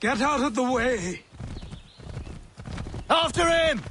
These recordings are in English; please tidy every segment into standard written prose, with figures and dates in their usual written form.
Get out of the way! After him!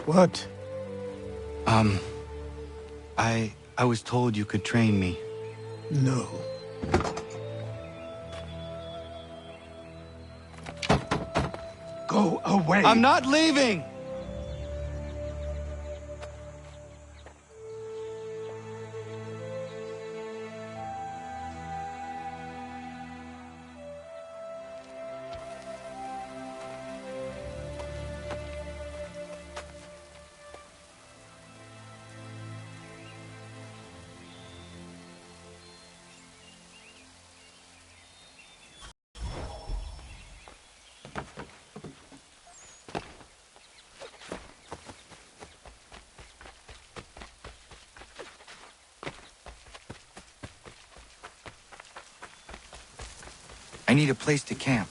What? I was told you could train me. No. Go away! I'm not leaving! need a place to camp.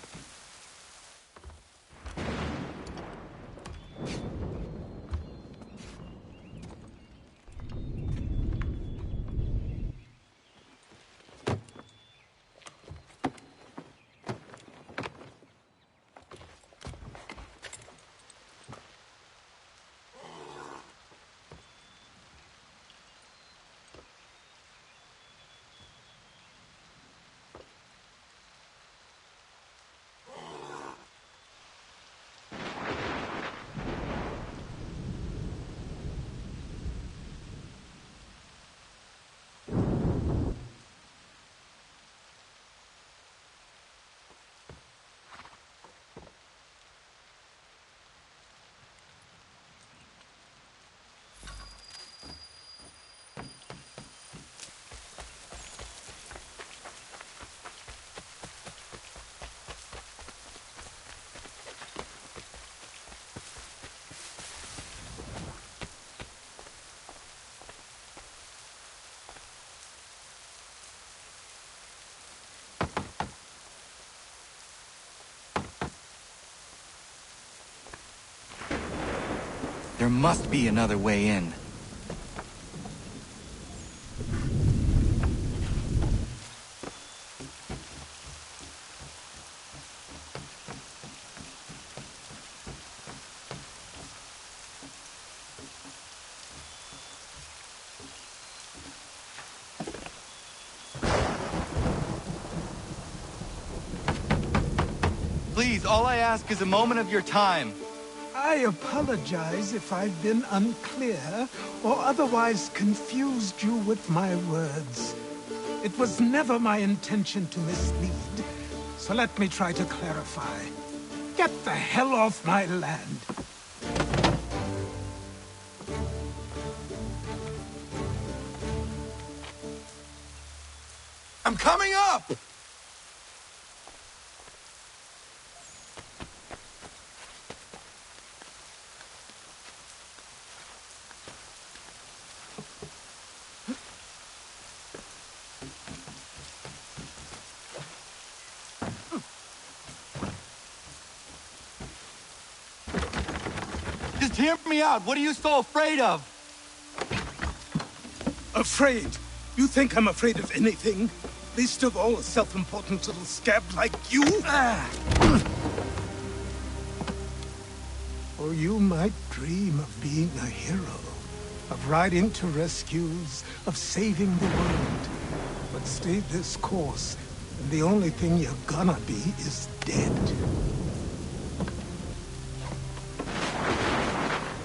There must be another way in. Please, all I ask is a moment of your time. I apologize if I've been unclear or otherwise confused you with my words. It was never my intention to mislead, so let me try to clarify. Get the hell off my land. I'm coming up! Just hear me out. What are you so afraid of? Afraid? You think I'm afraid of anything? Least of all a self-important little scab like you? Or you might dream of being a hero, of riding to rescues, of saving the world. But stay this course, and the only thing you're gonna be is dead.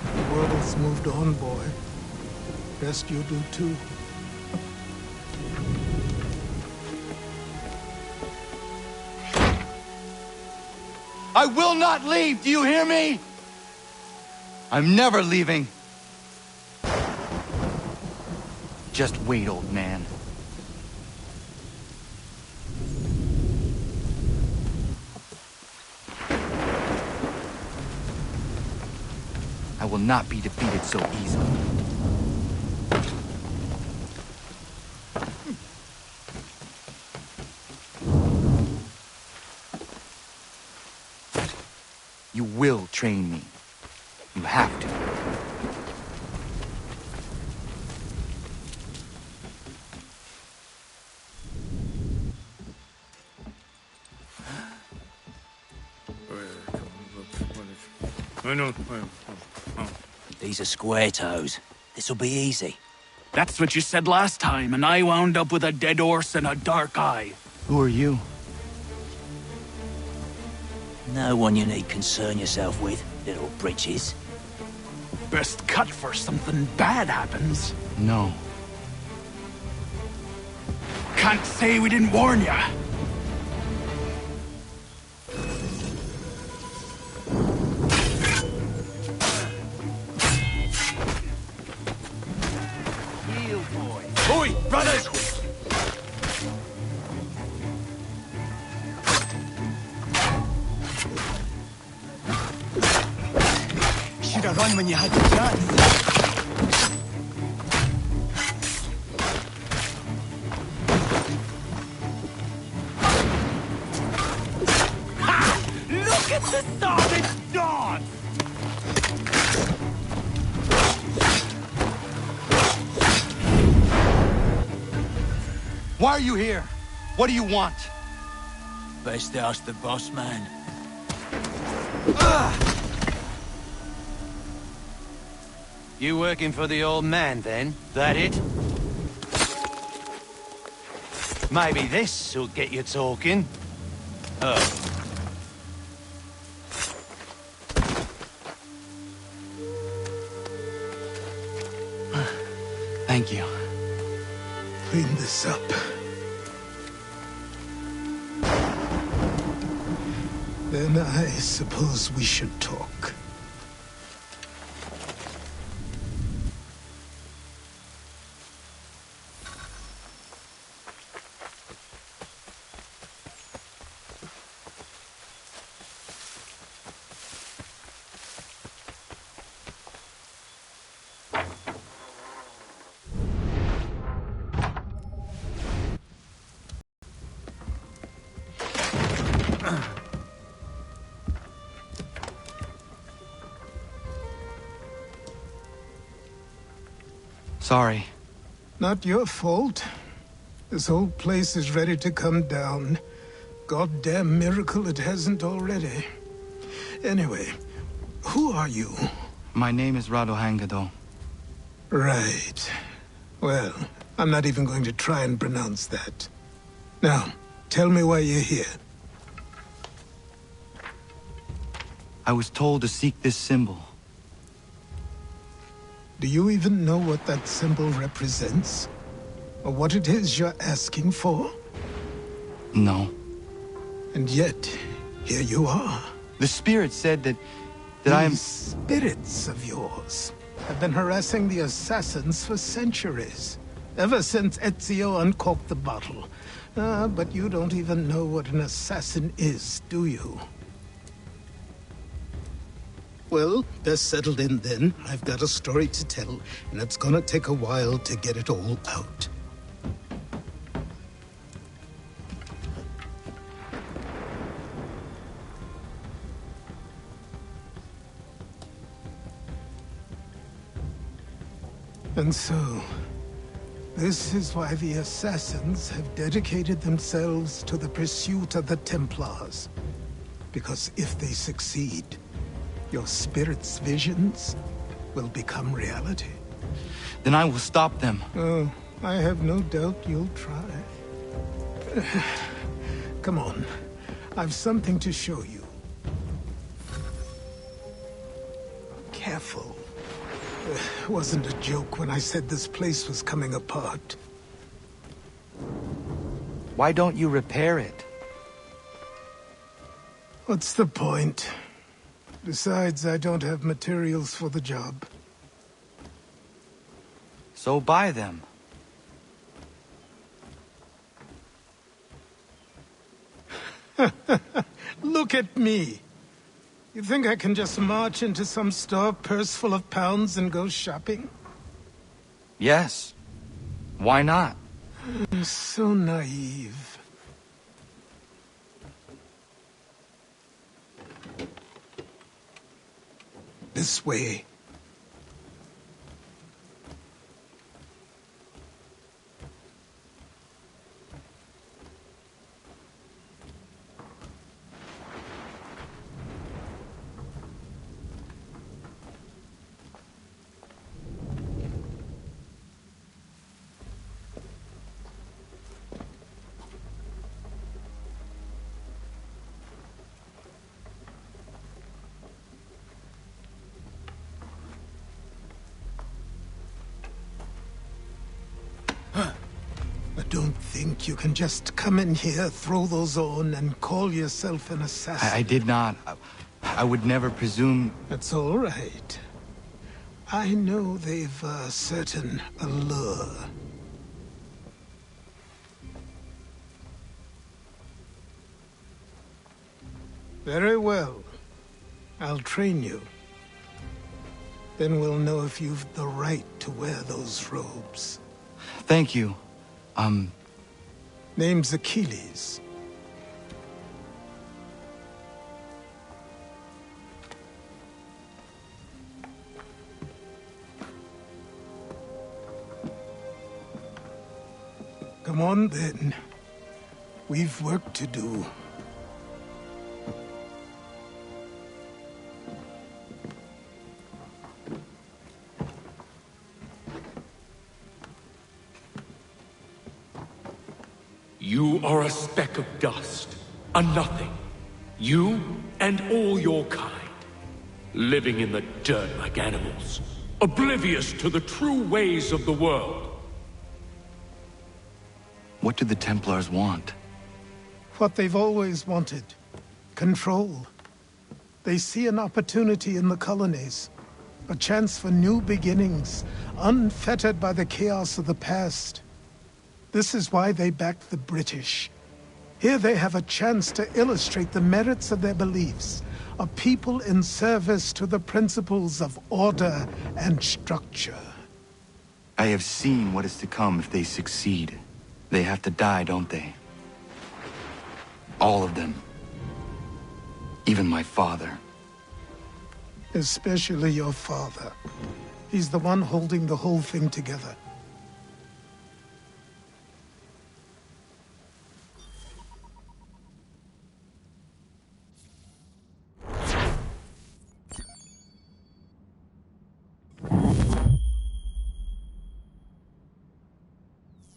The world's moved on, boy. Best you do too. I will not leave, do you hear me? I'm never leaving. Just wait, old man. I will not be defeated so easily. You will train me. You have to. These are square toes. This'll be easy. That's what you said last time, and I wound up with a dead horse and a dark eye. Who are you? No one you need concern yourself with, little britches. Best cut for something bad happens. No. Can't say we didn't warn ya. Heel boy. Oi, brothers! Should have run when you had the chance. Stop it, Dawn! Why are you here? What do you want? Best ask the boss man. You working for the old man, then? That it? Maybe this'll get you talking. Oh. Thank you. Clean this up. Then I suppose we should talk. Sorry. Not your fault. This whole place is ready to come down. Goddamn miracle it hasn't already. Anyway, who are you? My name is Radohangado. Right. Well, I'm not even going to try and pronounce that. Now, tell me why you're here. I was told to seek this symbol. Do you even know what that symbol represents? Or what it is you're asking for? No. And yet, here you are. The spirit said that I am... These spirits of yours have been harassing the assassins for centuries. Ever since Ezio uncorked the bottle. But you don't even know what an assassin is, do you? Well, best settled in then. I've got a story to tell, and it's gonna take a while to get it all out. And so, this is why the Assassins have dedicated themselves to the pursuit of the Templars. Because if they succeed, your spirit's visions will become reality. Then I will stop them. Oh, I have no doubt you'll try. Come on, I've something to show you. Careful. Wasn't a joke when I said this place was coming apart. Why don't you repair it? What's the point? Besides, I don't have materials for the job. So buy them. Look at me. You think I can just march into some store, purse full of pounds, and go shopping? Yes. Why not? I'm so naive. This way. Don't think you can just come in here, throw those on, and call yourself an assassin. I did not. I would never presume... That's all right. I know they've a certain allure. Very well. I'll train you. Then we'll know if you've the right to wear those robes. Thank you. Name's Achilles. Come on, then. We've work to do. You are a speck of dust, a nothing. You and all your kind. Living in the dirt like animals. Oblivious to the true ways of the world. What do the Templars want? What they've always wanted. Control. They see an opportunity in the colonies. A chance for new beginnings, unfettered by the chaos of the past. This is why they backed the British. Here they have a chance to illustrate the merits of their beliefs. A people in service to the principles of order and structure. I have seen what is to come if they succeed. They have to die, don't they? All of them. Even my father. Especially your father. He's the one holding the whole thing together.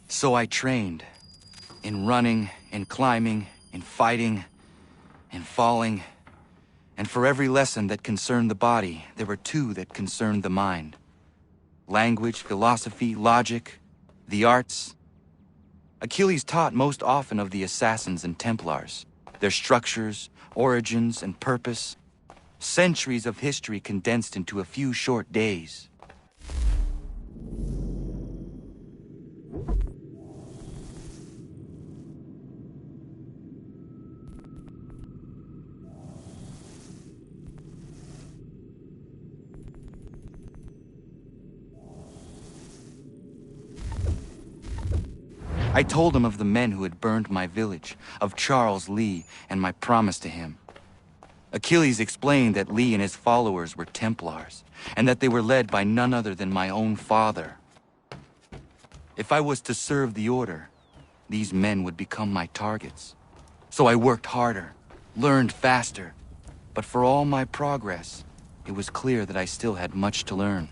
So I trained. In running, in climbing, in fighting, in falling. And for every lesson that concerned the body, there were two that concerned the mind. Language, philosophy, logic, the arts. Achilles taught most often of the assassins and Templars, their structures, origins, and purpose. Centuries of history condensed into a few short days. I told him of the men who had burned my village, of Charles Lee, and my promise to him. Achilles explained that Lee and his followers were Templars, and that they were led by none other than my own father. If I was to serve the order, these men would become my targets. So I worked harder, learned faster, but for all my progress, it was clear that I still had much to learn.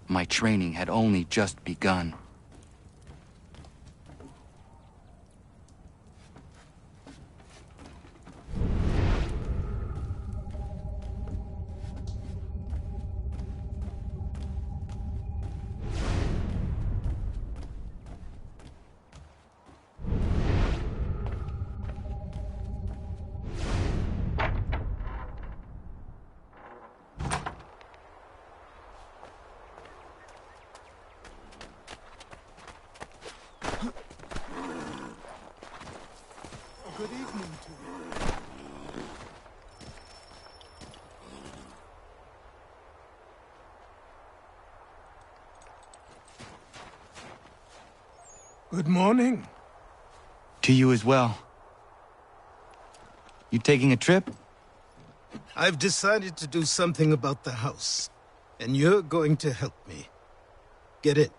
My training had only just begun. Good evening to you. Good morning. To you as well. You taking a trip? I've decided to do something about the house, and you're going to help me. Get it?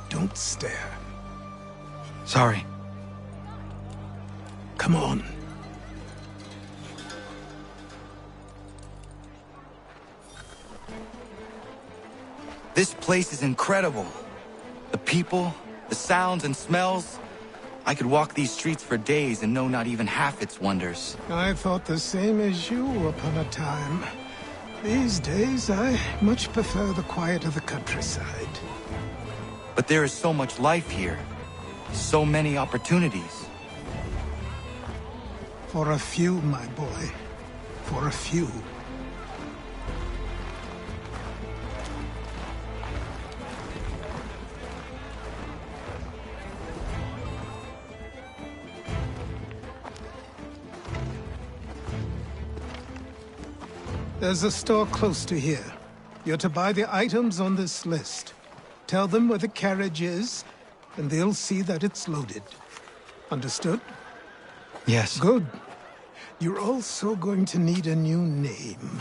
Don't stare. Sorry. Come on. This place is incredible. The people, the sounds and smells. I could walk these streets for days and know not even half its wonders. I thought the same as you upon a time. These days, I much prefer the quiet of the countryside. But there is so much life here. So many opportunities. For a few, my boy. For a few. There's a store close to here. You're to buy the items on this list. Tell them where the carriage is, and they'll see that it's loaded. Understood? Yes. Good. You're also going to need a new name.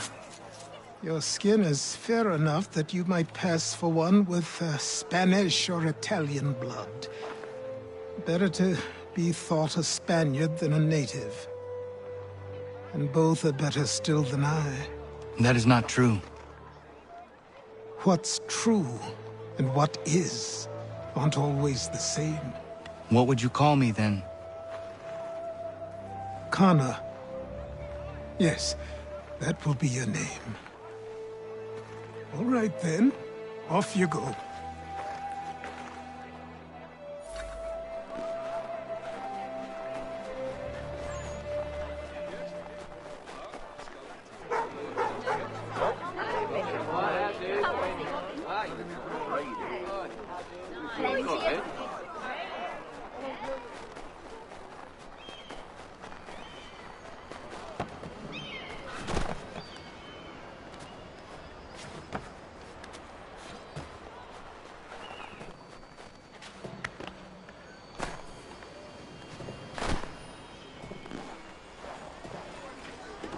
Your skin is fair enough that you might pass for one with Spanish or Italian blood. Better to be thought a Spaniard than a native. And both are better still than I. That is not true. What's true and what is aren't always the same. What would you call me then? Kana. Yes, that will be your name. All right then, off you go.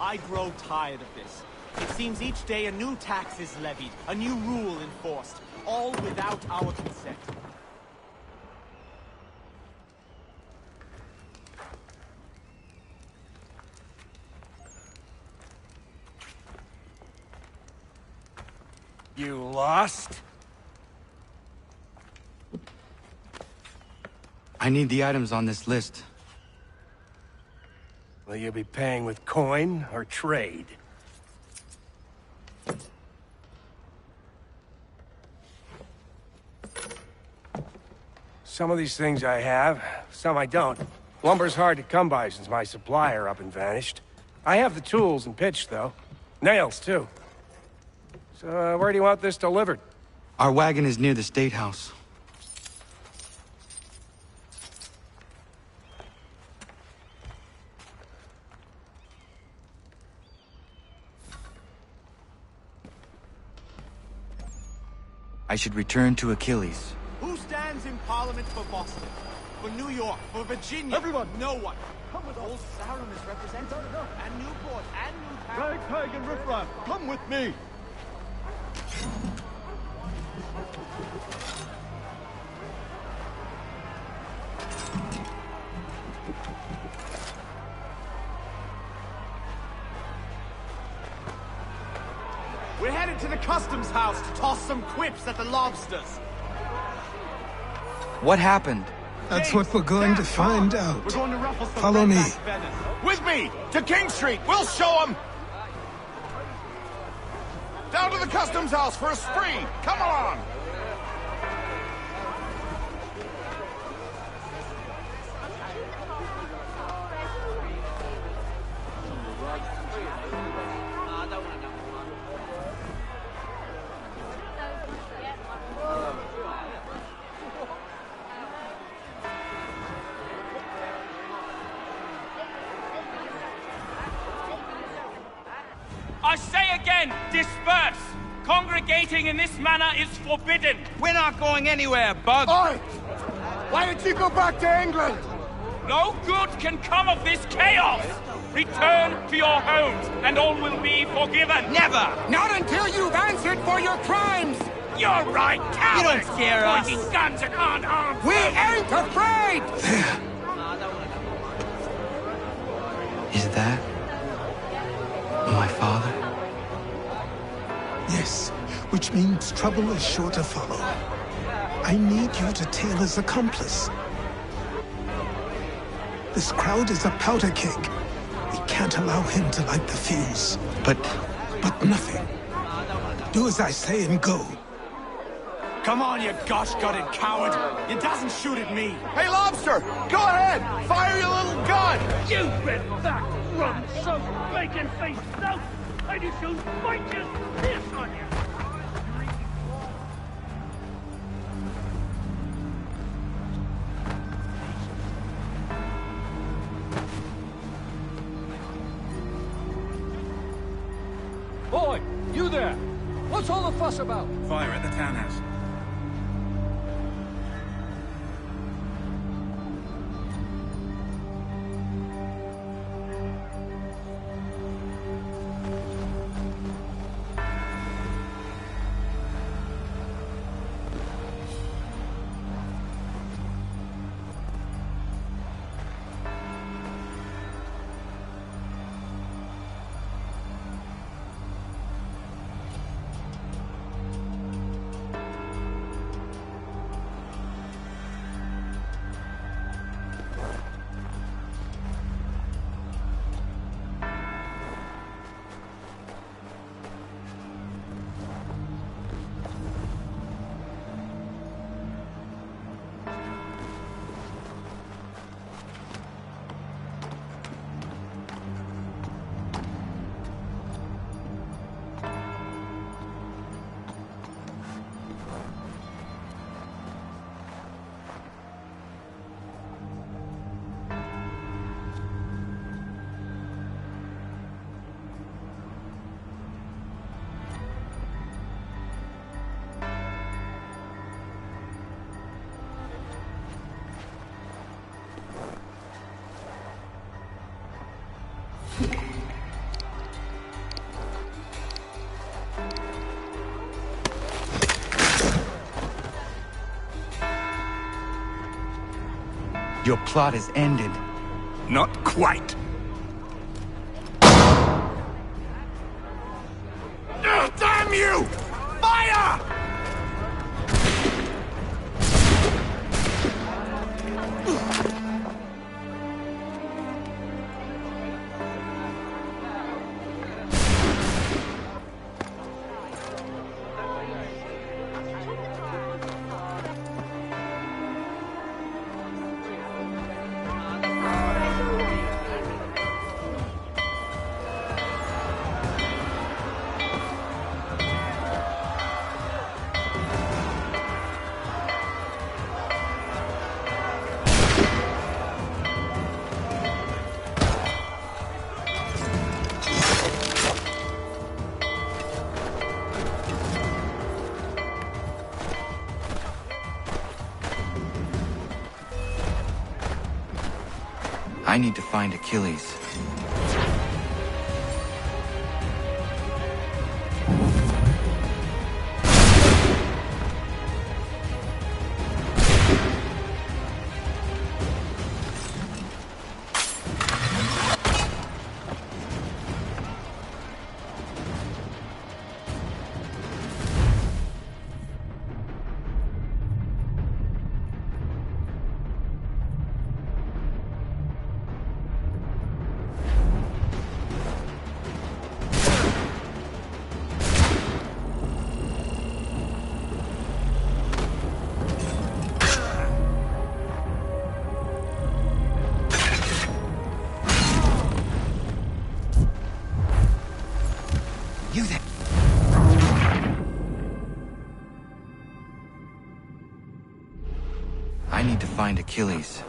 I grow tired of this. It seems each day a new tax is levied, a new rule enforced, all without our consent. You lost? I need the items on this list. Will you be paying with coin or trade? Some of these things I have, some I don't. Lumber's hard to come by since my supplier up and vanished. I have the tools and pitch, though. Nails, too. So, where do you want this delivered? Our wagon is near the State House. I should return to Achilles. Who stands in Parliament for Boston? For New York? For Virginia? Everyone! No one. Come with Old Sarum is represented. And Newport and Newtown. Ragtag and riffraff, come with me! We're headed to the customs house to toss some quips at the lobsters. What happened? That's what we're going to find out. We're going to ruffle some Follow me. redback feathers. With me! To King Street! We'll show them! Down to the customs house for a spree! Come along! I say again, disperse! Congregating in this manner is forbidden! We're not going anywhere, Bug! Oi! Why did you go back to England? No good can come of this chaos! Return to your homes, and all will be forgiven! Never! Not until you've answered for your crimes! You're right, cowards! don't scare us. Pointing guns at unarmed We folk. ain't afraid! Is that my father? Yes, which means trouble is sure to follow. I need you to tail his accomplice. This crowd is a powder keg. We can't allow him to light the fuse. But But nothing. Do as I say and go. Come on, you gosh-gutted coward! You doesn't shoot at me! Hey, Lobster! Go ahead! Fire your little gun! You red-back, rum-soaked, bacon-faced lout! I just shall fight you this on you! Boy, you there! What's all the fuss about? Fire at the townhouse. Your plot is ended. Not quite. Damn you! Fire! I need to find Achilles. You there? I need to find Achilles.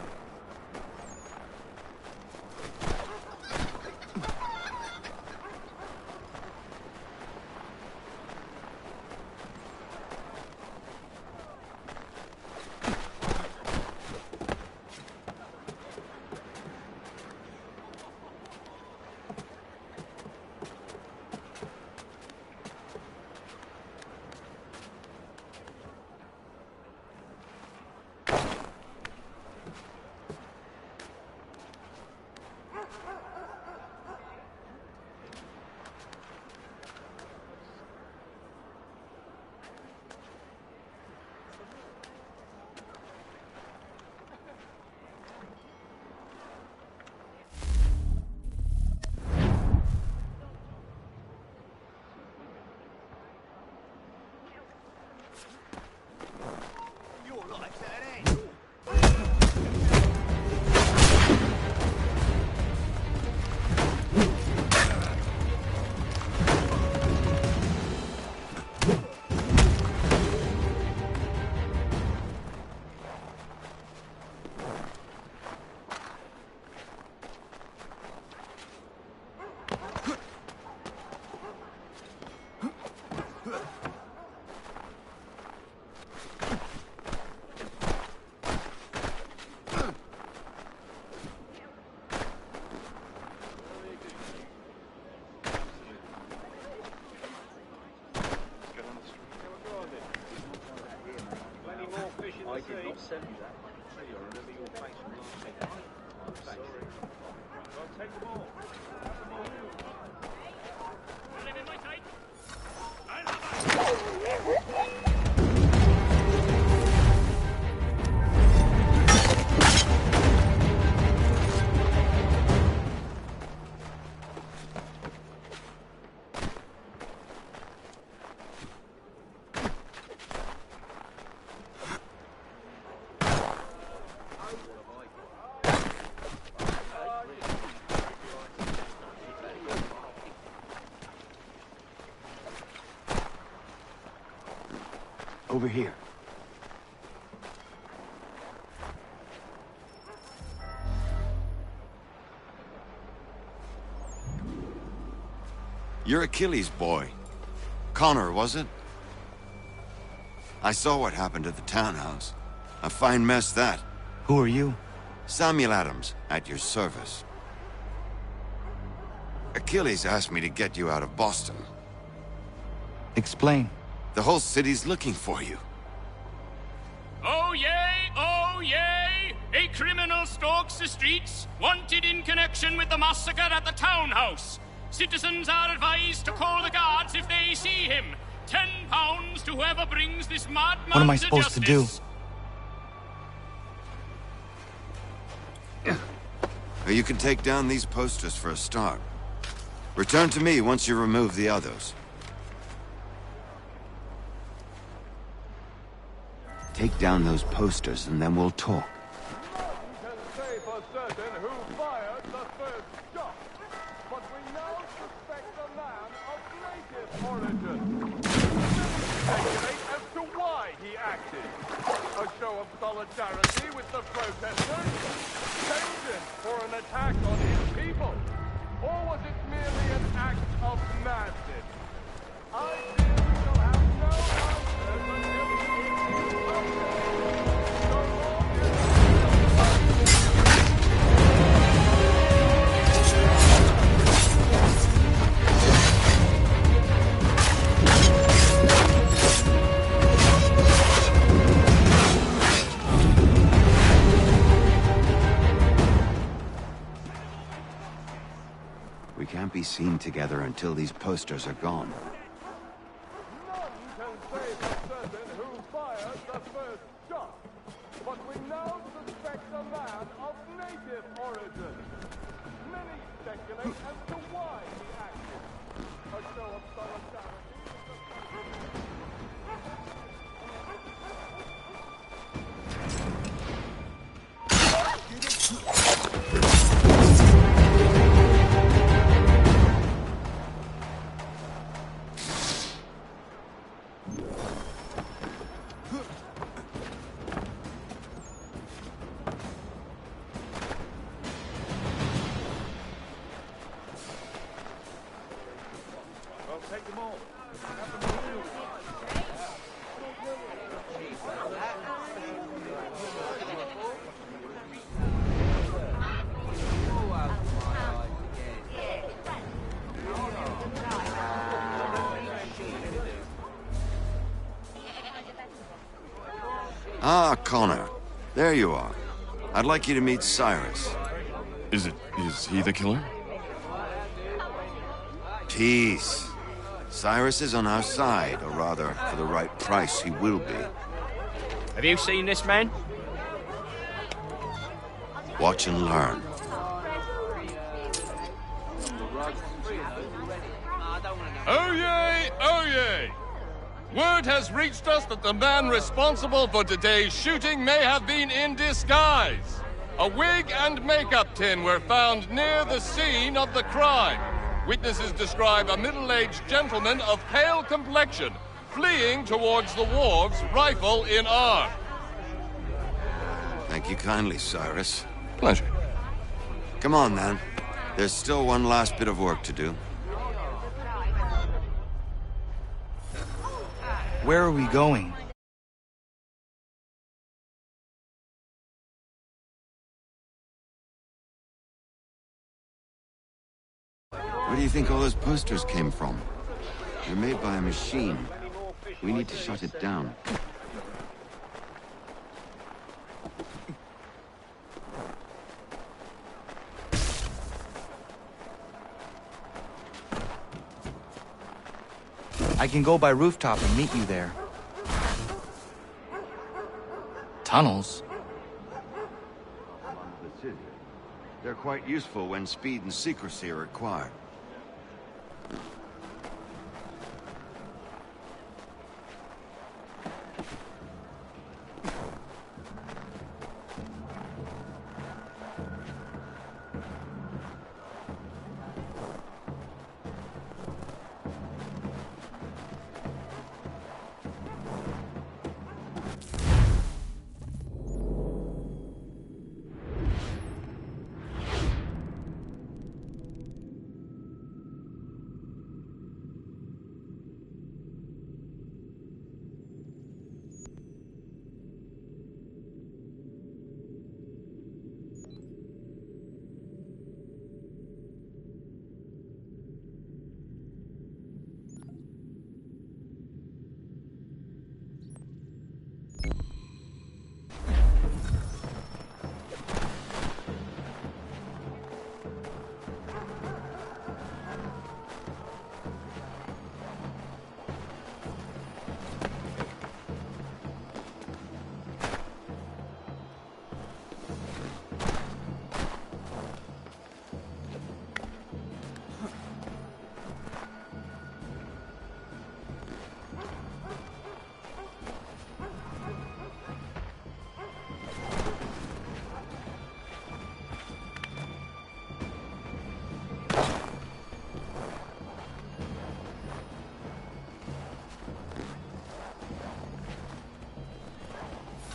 Over here. You're Achilles' boy. Connor, was it? I saw what happened at the townhouse. A fine mess, that. Who are you? Samuel Adams, at your service. Achilles asked me to get you out of Boston. Explain. The whole city's looking for you. Oh yay! Oh yay! A criminal stalks the streets, wanted in connection with the massacre at the townhouse. Citizens are advised to call the guards if they see him. £10 to whoever brings this madman What am I to supposed to do? You can take down these posters for a start. Return to me once you remove the others. Take down those posters and then we'll talk. None can say for certain who fired the first shot, but we now suspect a man of native origin. Speculate as to why he acted. A show of solidarity with the protesters? Vengeance for an attack on his people? Or was it merely an act of madness? I fear we shall have no answers until he is We can't be seen together until these posters are gone. None can say for certain who fired the first shot, but we now suspect a man of native origin. Many speculate as to why he acted. A show of solidarity. Ah, Connor. There you are. I'd like you to meet Cyrus. Is he the killer? Peace. Cyrus is on our side, or rather, for the right price, he will be. Have you seen this man? Watch and learn. Oh yay! Oh yay! Word has reached us that the man responsible for today's shooting may have been in disguise. A wig and makeup tin were found near the scene of the crime. Witnesses describe a middle-aged gentleman of pale complexion fleeing towards the wharves, rifle in arm. Thank you kindly, Cyrus. Pleasure. Come on, then. There's still one last bit of work to do. Where are we going? Where do you think all those posters came from? They're made by a machine. We need to shut it down. I can go by rooftop and meet you there. Tunnels? They're quite useful when speed and secrecy are required.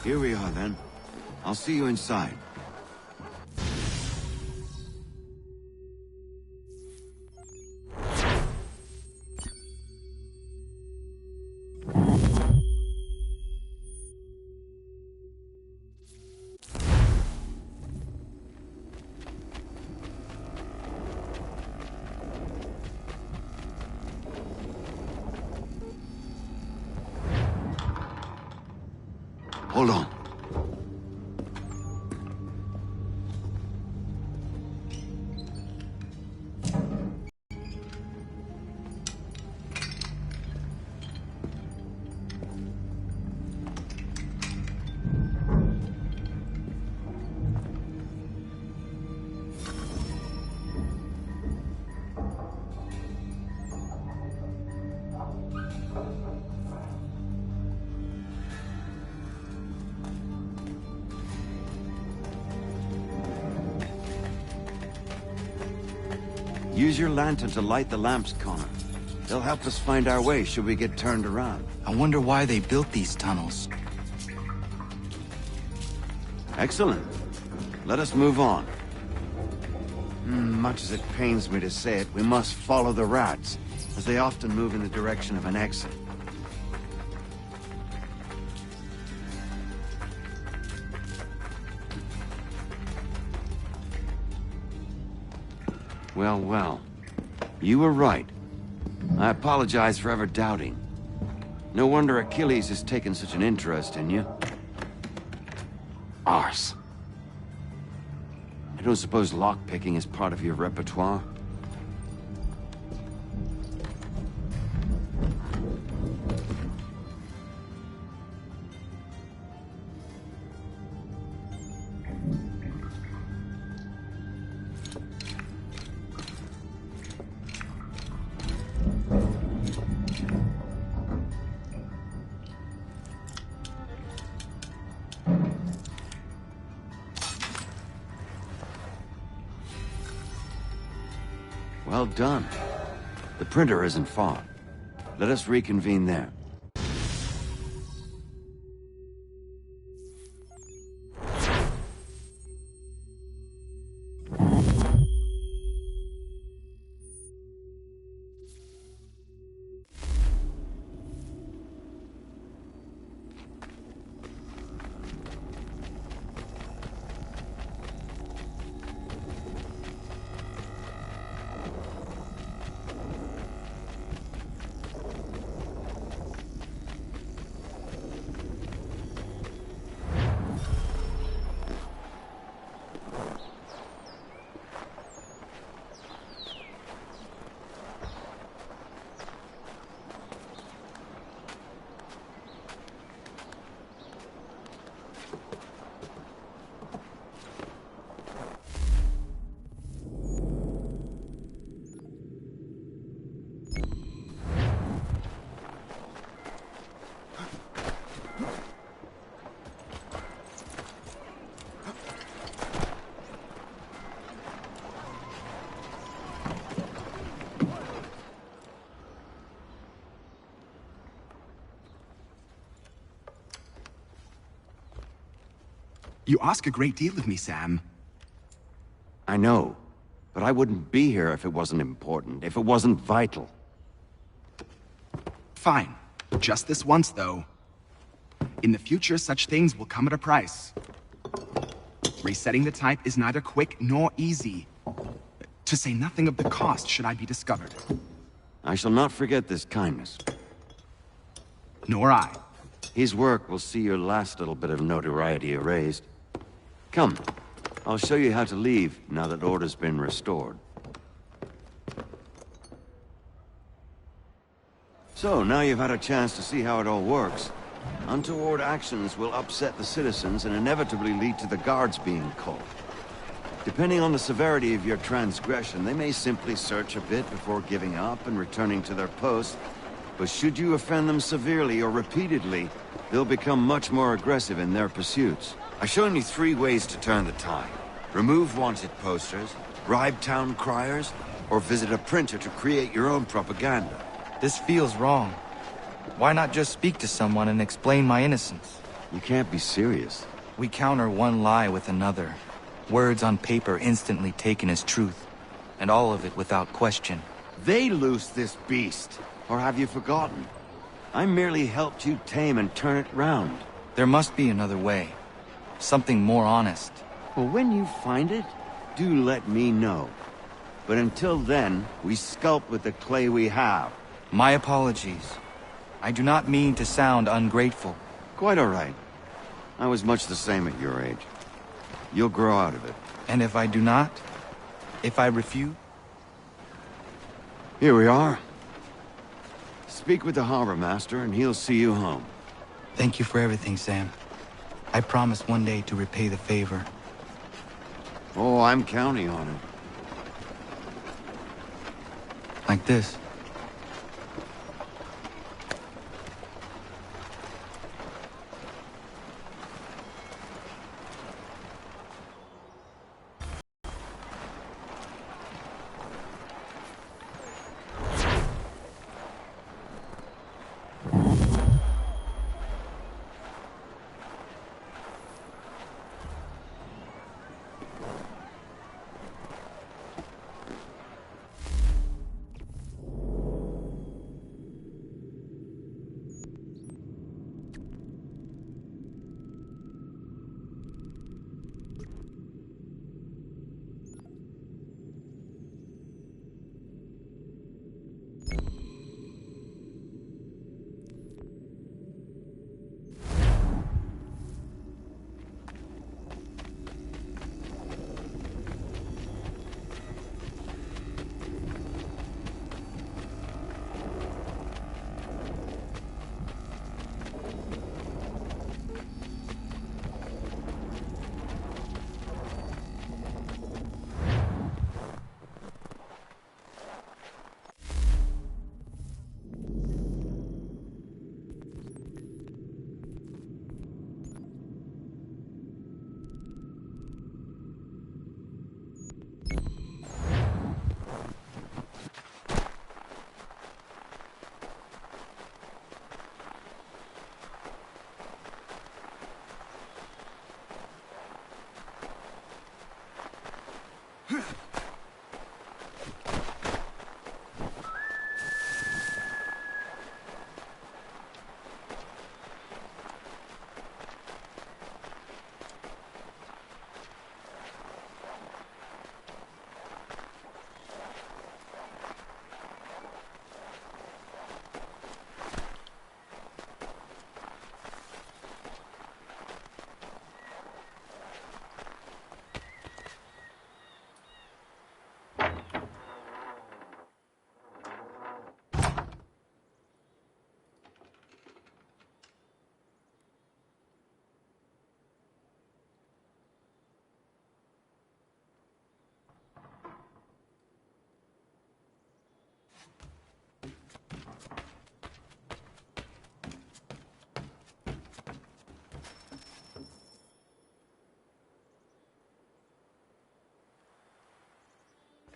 Here we are, then. I'll see you inside. Hold on. Use your lantern to light the lamps, Connor. They'll help us find our way should we get turned around. I wonder why they built these tunnels. Excellent. Let us move on. Much as it pains me to say it, we must follow the rats, as they often move in the direction of an exit. Well, well. You were right. I apologize for ever doubting. No wonder Achilles has taken such an interest in you. Arse. I don't suppose lockpicking is part of your repertoire? Well done. The printer isn't far. Let us reconvene there. You ask a great deal of me, Sam. I know, but I wouldn't be here if it wasn't important, if it wasn't vital. Fine. Just this once, though. In the future, such things will come at a price. Resetting the type is neither quick nor easy. To say nothing of the cost should I be discovered. I shall not forget this kindness. Nor I. His work will see your last little bit of notoriety erased. Come, I'll show you how to leave now that order's been restored. So, now you've had a chance to see how it all works. Untoward actions will upset the citizens and inevitably lead to the guards being called. Depending on the severity of your transgression, they may simply search a bit before giving up and returning to their posts. But should you offend them severely or repeatedly, they'll become much more aggressive in their pursuits. I've shown you 3 ways to turn the tide. Remove wanted posters, bribe town criers, or visit a printer to create your own propaganda. This feels wrong. Why not just speak to someone and explain my innocence? You can't be serious. We counter one lie with another. Words on paper instantly taken as truth. And all of it without question. They loose this beast. Or have you forgotten? I merely helped you tame and turn it round. There must be another way. Something more honest. Well, when you find it, do let me know. But until then, we sculpt with the clay we have. My apologies. I do not mean to sound ungrateful. Quite all right. I was much the same at your age. You'll grow out of it. And if I do not? If I refuse? Here we are. Speak with the harbor master and he'll see you home. Thank you for everything, Sam. I promise one day to repay the favor. Oh, I'm counting on it. Like this.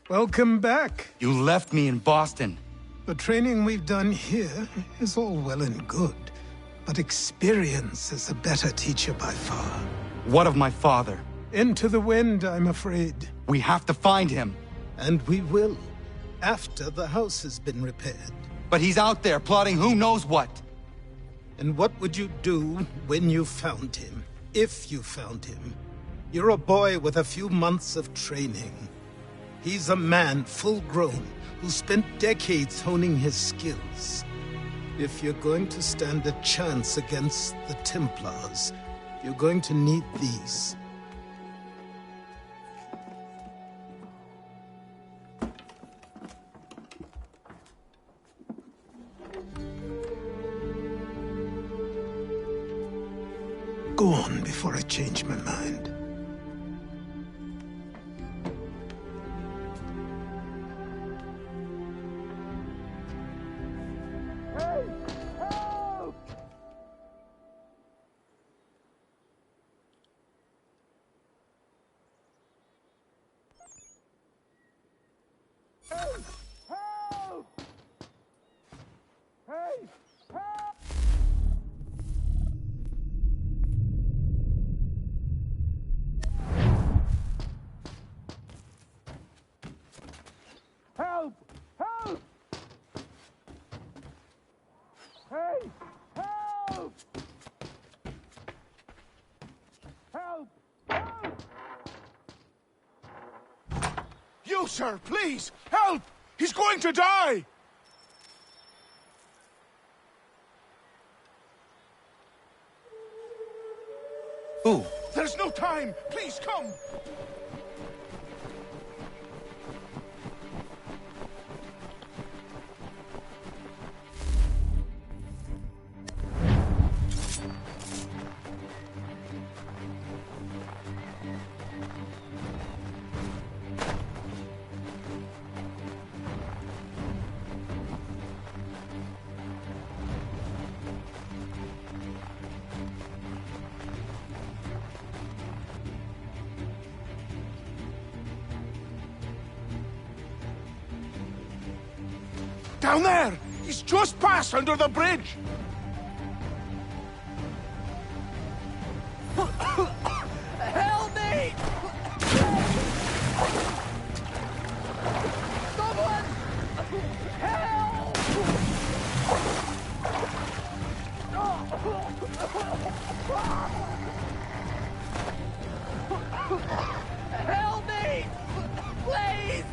Welcome back. You left me in Boston. The training we've done here is all well and good, but experience is a better teacher by far. What of my father? Into the wind, I'm afraid. We have to find him. And we will, after the house has been repaired. But he's out there plotting who knows what. And what would you do when you found him? If you found him? You're a boy with a few months of training. He's a man, full-grown, who spent decades honing his skills. If you're going to stand a chance against the Templars, you're going to need these. Go on before I change my mind. Help! Help! Hey! Help! Help! Help! You, sir, please! Help! He's going to die! Who? There's no time! Please, come! Down there! He's just passed under the bridge! Help me! Someone! Help! Help me! Please!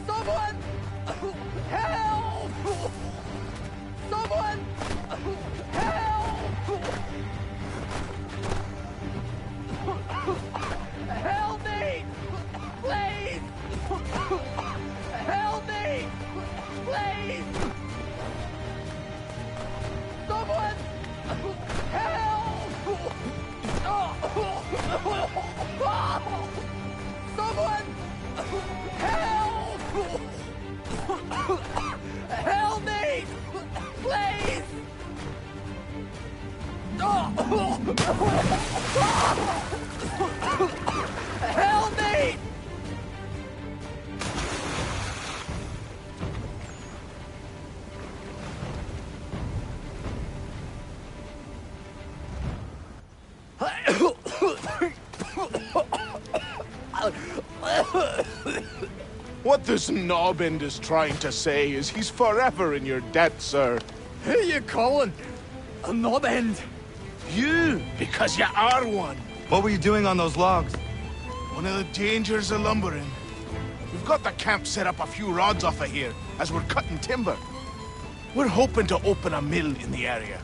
Someone! Help! Someone! Help! Help me! Please! Help me! Please! Someone! Help! Someone! Help! Help me! Please! Help me! What this knobend is trying to say is he's forever in your debt, sir. Who you calling? A knobend? You, because you are one. What were you doing on those logs? One of the dangers of lumbering. We've got the camp set up a few rods off of here, as we're cutting timber. We're hoping to open a mill in the area.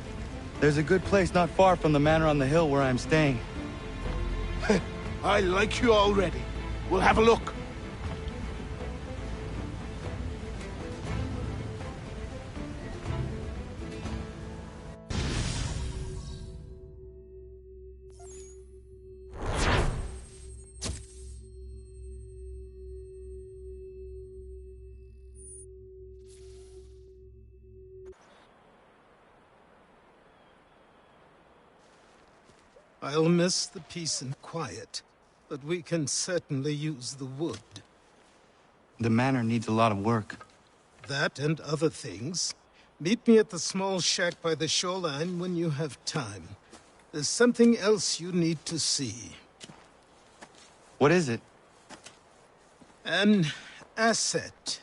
There's a good place not far from the manor on the hill where I'm staying. I like you already. We'll have a look. I'll miss the peace and quiet, but we can certainly use the wood. The manor needs a lot of work. that and other things. Meet me at the small shack by the shoreline when you have time. There's something else you need to see. What is it? An asset.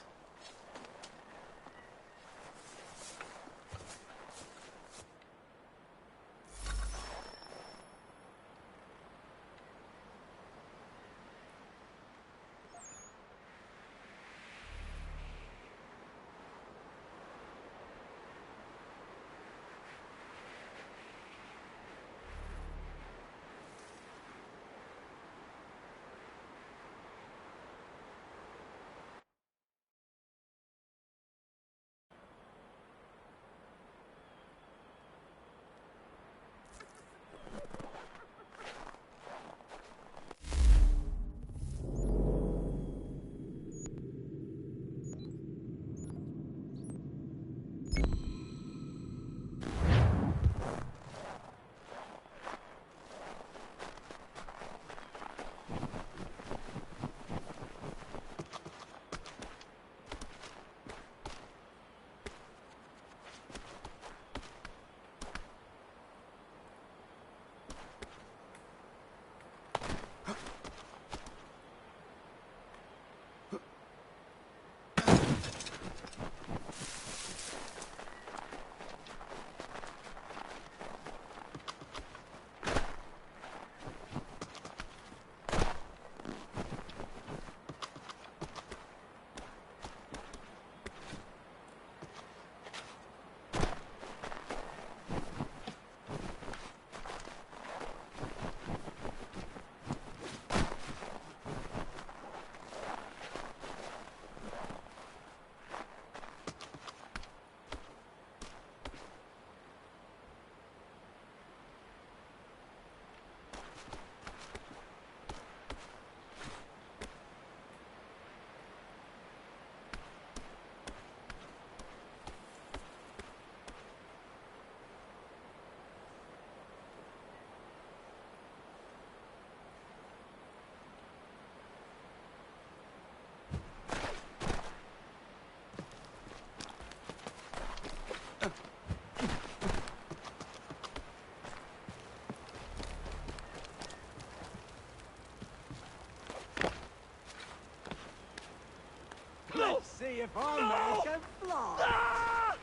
Let's see if our man can fly.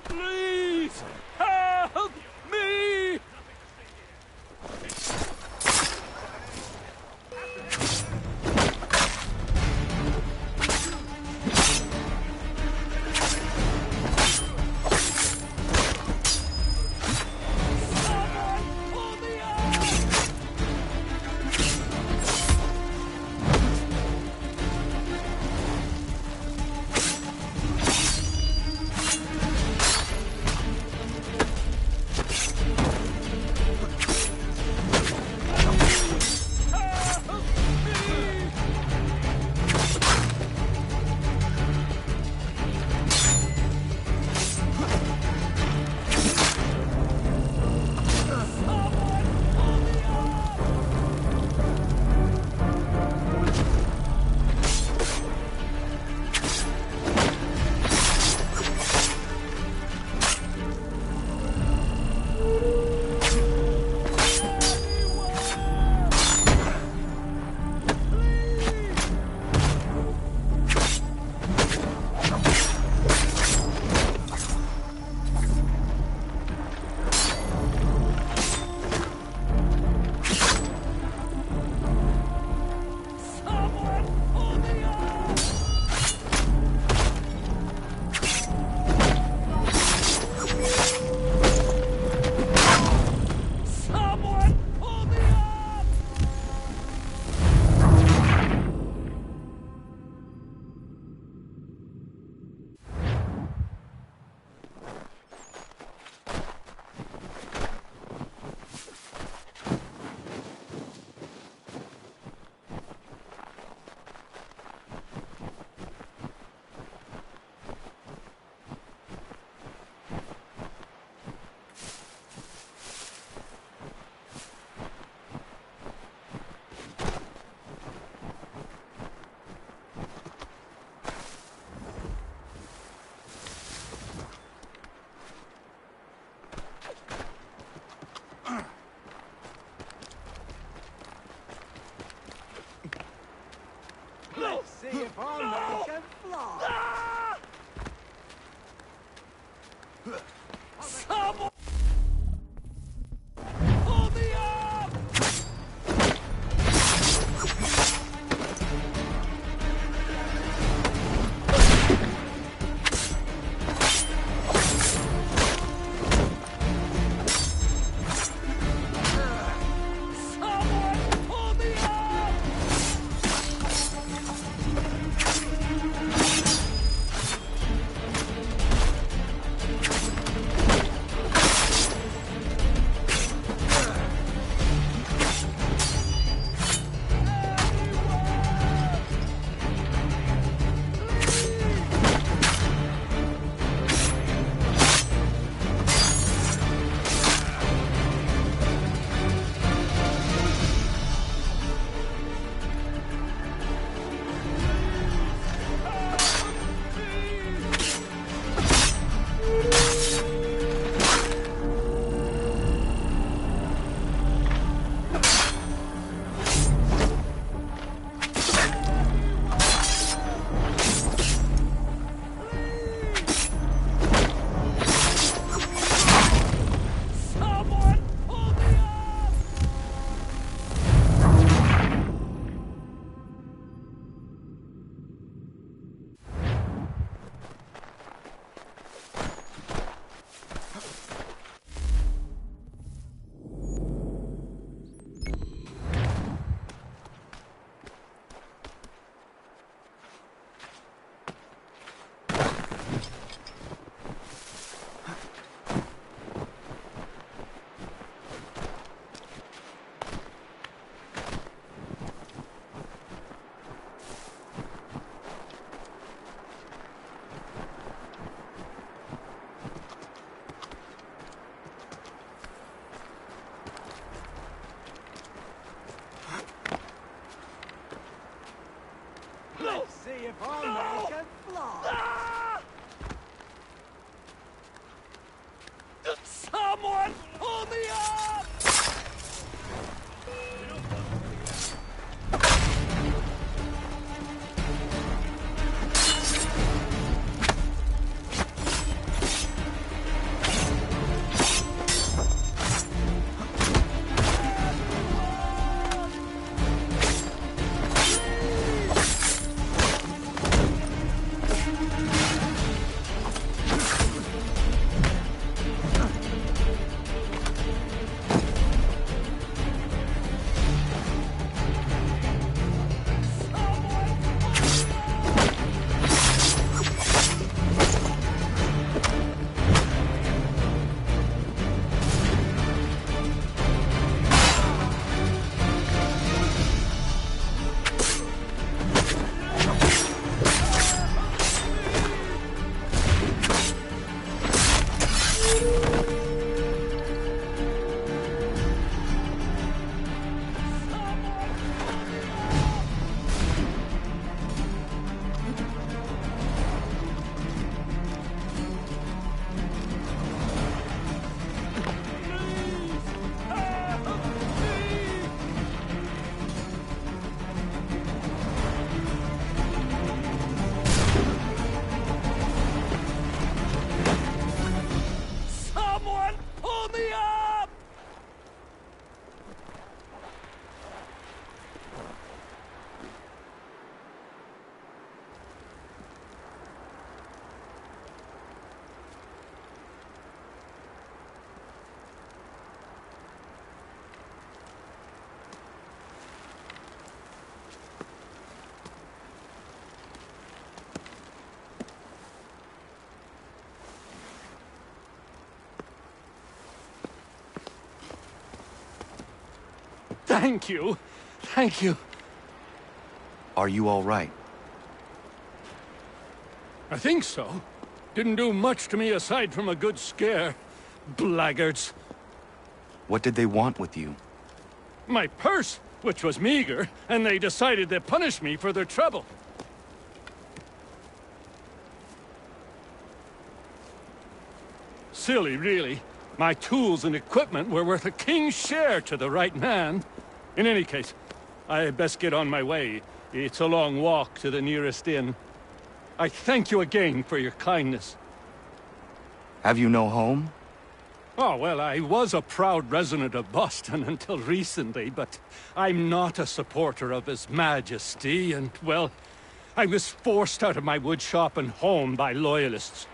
Please help me! Thank you. Thank you. Are you all right? I think so. Didn't do much to me aside from a good scare. Blackguards. What did they want with you? My purse, which was meager, and they decided to punish me for their trouble. Silly, really. My tools and equipment were worth a king's share to the right man. In any case, I best get on my way. It's a long walk to the nearest inn. I thank you again for your kindness. Have you no home? Oh, well, I was a proud resident of Boston until recently, but I'm not a supporter of His Majesty, and, well, I was forced out of my woodshop and home by loyalists.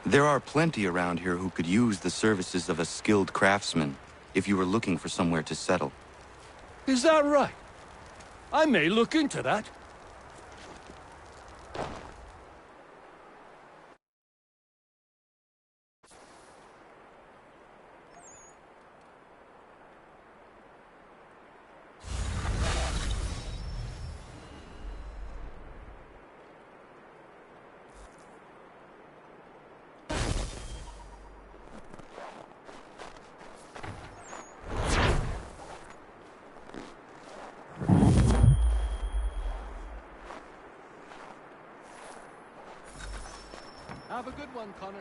There are plenty around here who could use the services of a skilled craftsman, if you were looking for somewhere to settle. Is that right? I may look into that. Have a good one, Connor.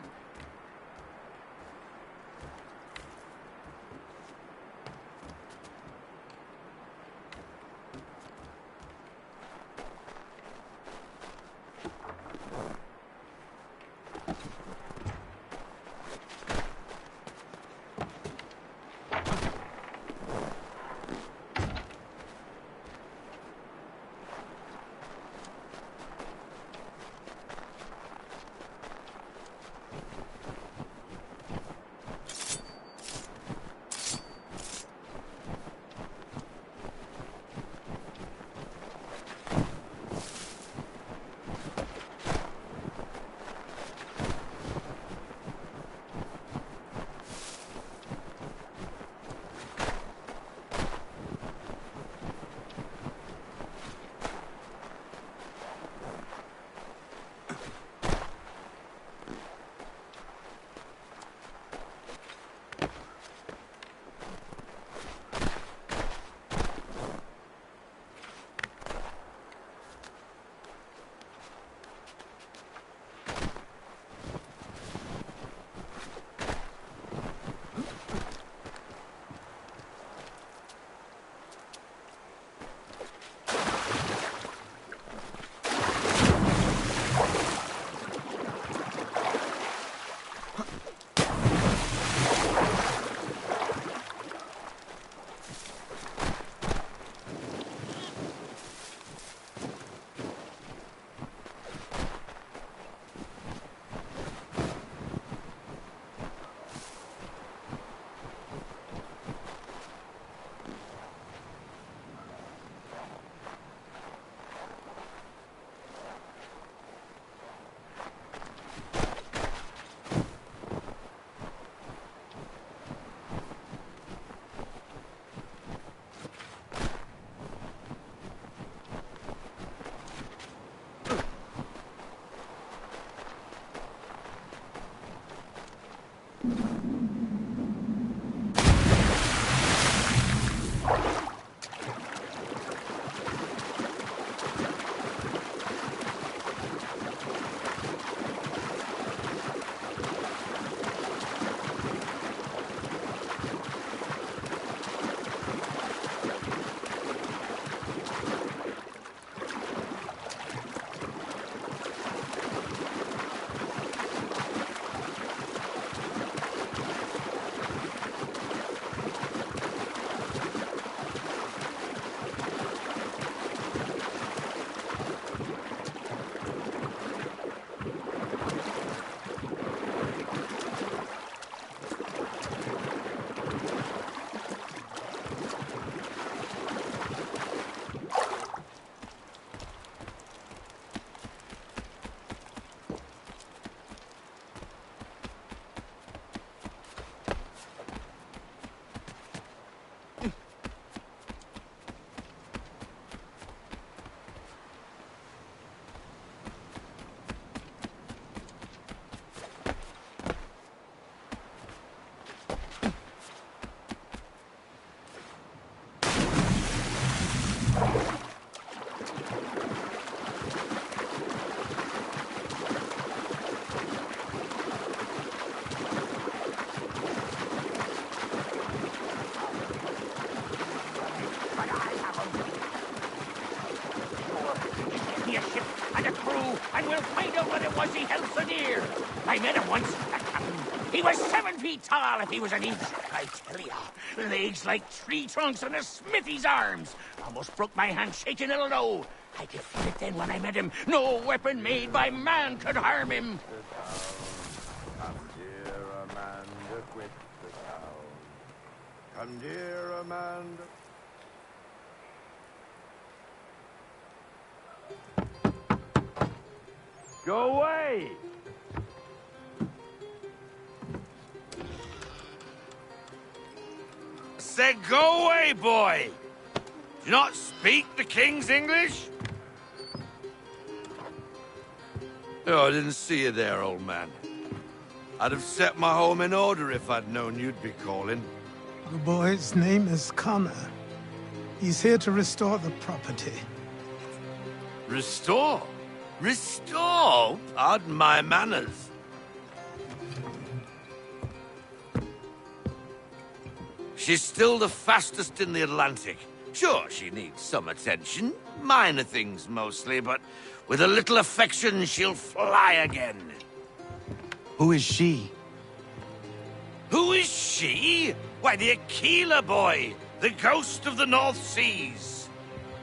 was he held so dear. I met him once, that captain. He was 7 feet tall if he was an inch. I tell ya, legs like tree trunks and a smithy's arms. Almost broke my hand shaking it'll know. I could feel it then when I met him. No weapon made by man could harm him. Come, dear Amanda, quit the town. Come, dear Amanda. Go away! I said go away, boy! Do you not speak the King's English? Oh, I didn't see you there, old man. I'd have set my home in order if I'd known you'd be calling. The boy's name is Connor. He's here to restore the property. Restore? Restore? Pardon my manners. She's still the fastest in the Atlantic. Sure, she needs some attention. Minor things mostly, but with a little affection, she'll fly again. Who is she? Who is she? Why, the Aquila boy, the ghost of the North Seas.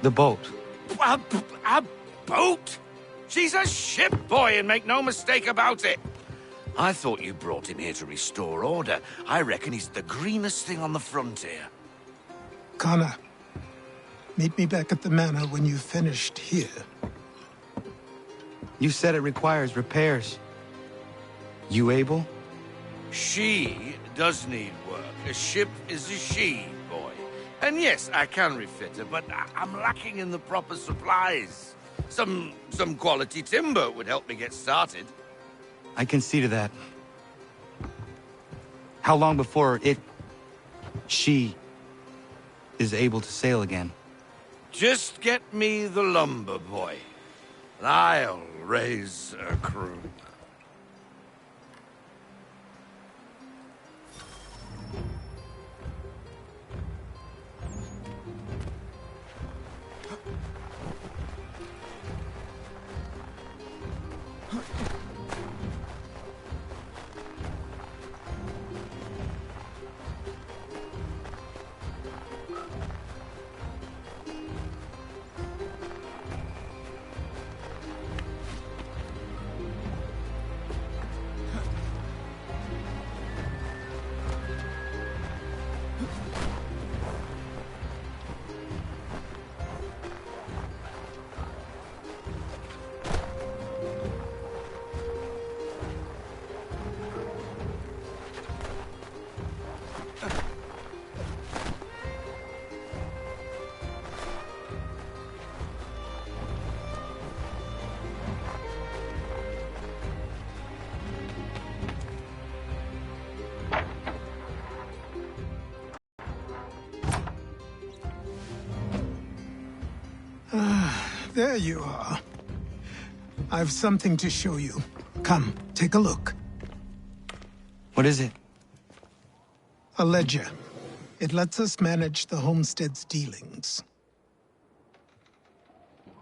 The boat. A boat? She's a ship, boy, and make no mistake about it. I thought you brought him here to restore order. I reckon he's the greenest thing on the frontier. Connor, meet me back at the manor when you've finished here. You said it requires repairs. You able? She does need work. A ship is a she, boy. And yes, I can refit her, but I'm lacking in the proper supplies. Some quality timber would help me get started. I can see to that. How long before she is able to sail again? Just get me the lumber, boy, and I'll raise a crew. There you are. I've something to show you. Come, take a look. What is it? A ledger. It lets us manage the homestead's dealings.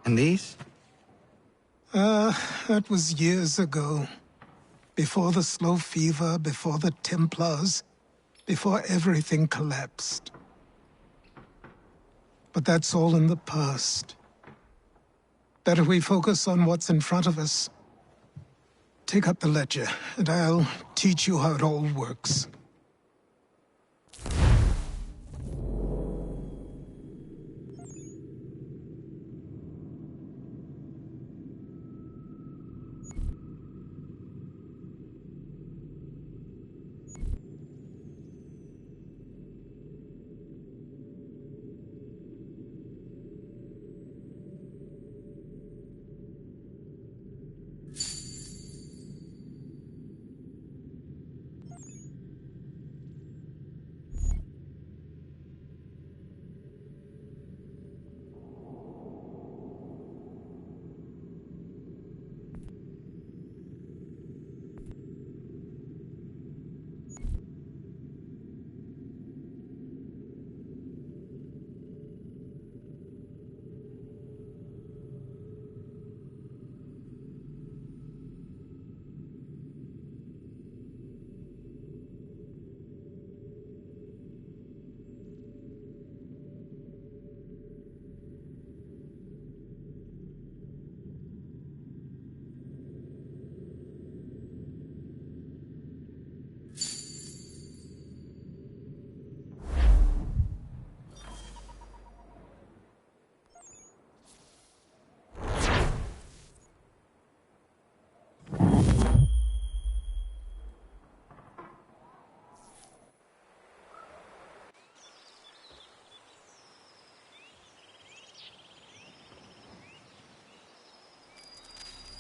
And these? That was years ago. Before the slow fever, before the Templars, before everything collapsed. But that's all in the past. Better we focus on what's in front of us. Take up the ledger, and I'll teach you how it all works.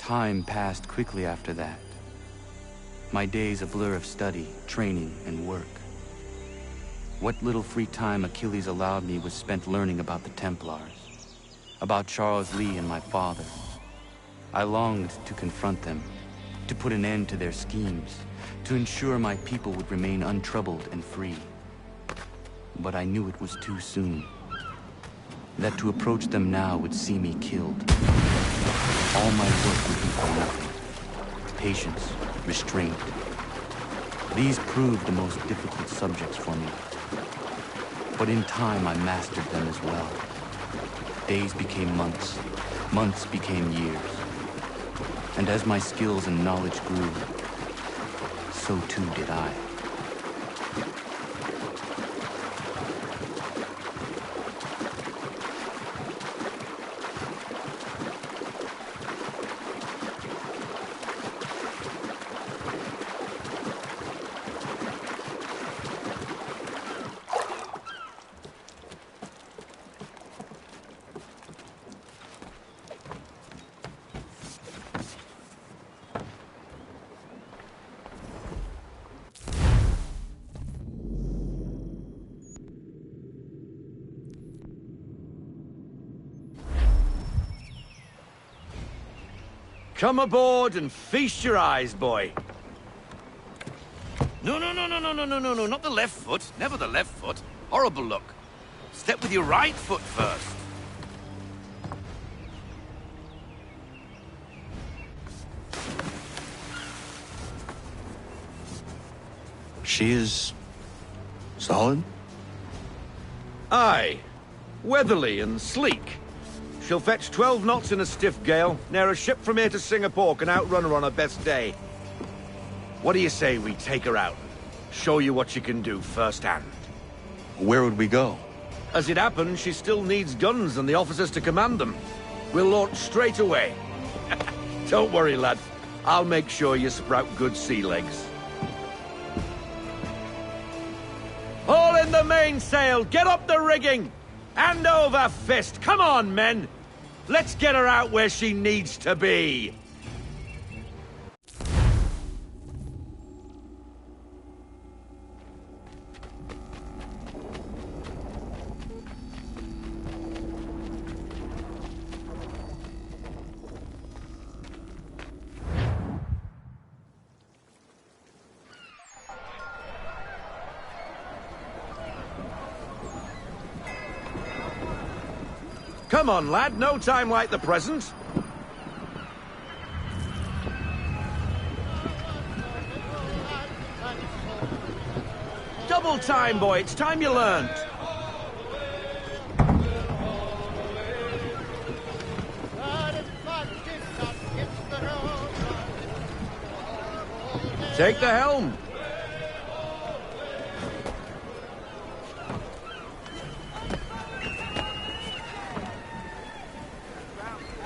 Time passed quickly after that. My days a blur of study, training, and work. What little free time Achilles allowed me was spent learning about the Templars, about Charles Lee and my father. I longed to confront them, to put an end to their schemes, to ensure my people would remain untroubled and free. But I knew it was too soon. That to approach them now would see me killed. All my work would be for nothing. Patience, restraint. These proved the most difficult subjects for me. But in time, I mastered them as well. Days became months. Months became years. And as my skills and knowledge grew, so too did I. Come aboard and feast your eyes, boy. No, not the left foot. Never the left foot. Horrible look. Step with your right foot first. She is... solid? Aye. Weatherly and sleek. She'll fetch 12 knots in a stiff gale. Ne'er a ship from here to Singapore can outrun her on her best day. What do you say we take her out? Show you what she can do firsthand. Where would we go? As it happens, she still needs guns and the officers to command them. We'll launch straight away. Don't worry, lad. I'll make sure you sprout good sea legs. All in the mainsail! Get up the rigging! Hand over fist! Come on, men! Let's get her out where she needs to be! Come on, lad, no time like the present. Double time, boy, it's time you learned. Take the helm.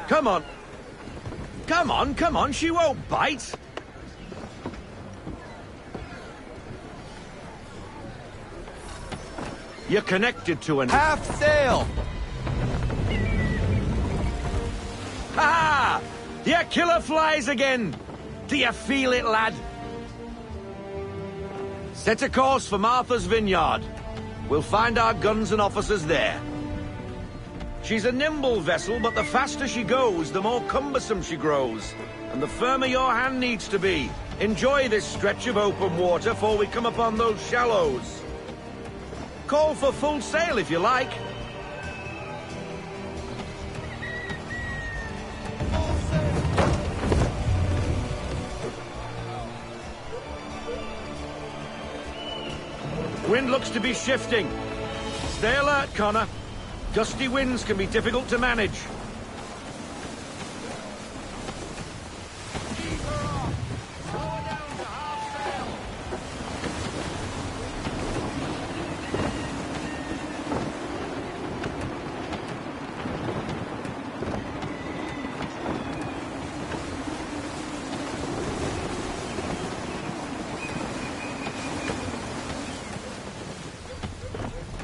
Come on. Come on, she won't bite. You're connected to an... Half sail! Ha! Your killer flies again! Do you feel it, lad? Set a course for Martha's Vineyard. We'll find our guns and officers there. She's a nimble vessel, but the faster she goes, the more cumbersome she grows. And the firmer your hand needs to be. Enjoy this stretch of open water before we come upon those shallows. Call for full sail if you like. Wind looks to be shifting. Stay alert, Connor. Gusty winds can be difficult to manage.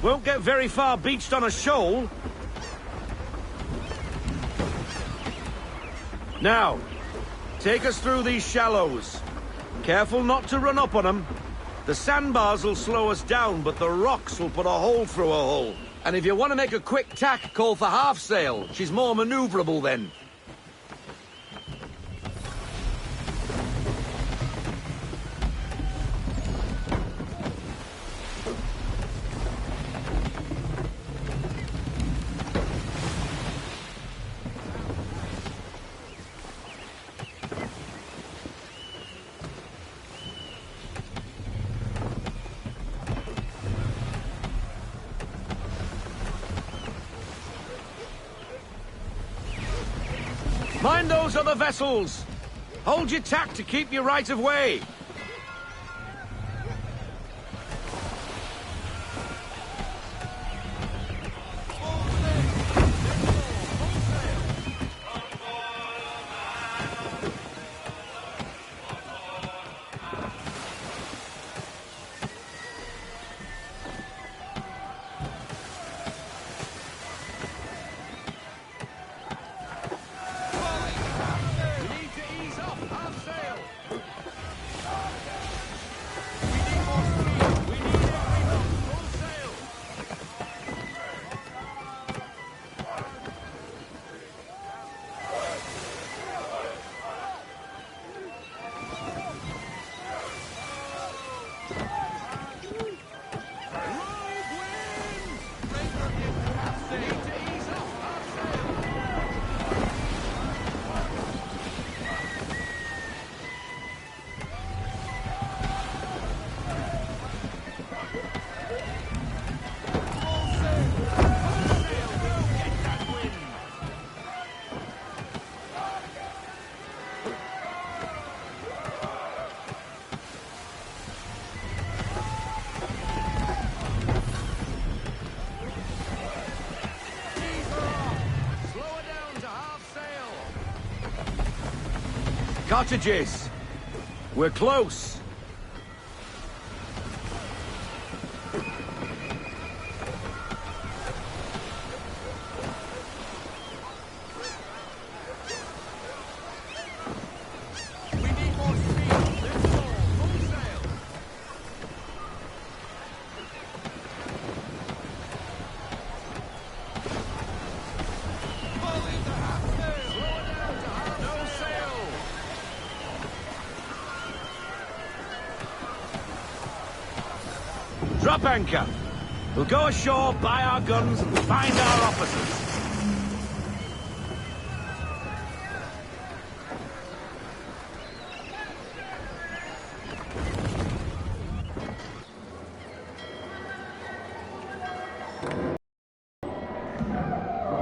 Won't get very far beached on a shoal. Now, take us through these shallows. Careful not to run up on them. The sandbars will slow us down, but the rocks will put a hole through a hull. And if you want to make a quick tack, call for half sail. She's more maneuverable then. Mind those other vessels! Hold your tack to keep your right of way! Cottages! We're close! Drop anchor. We'll go ashore, buy our guns, and find our officers.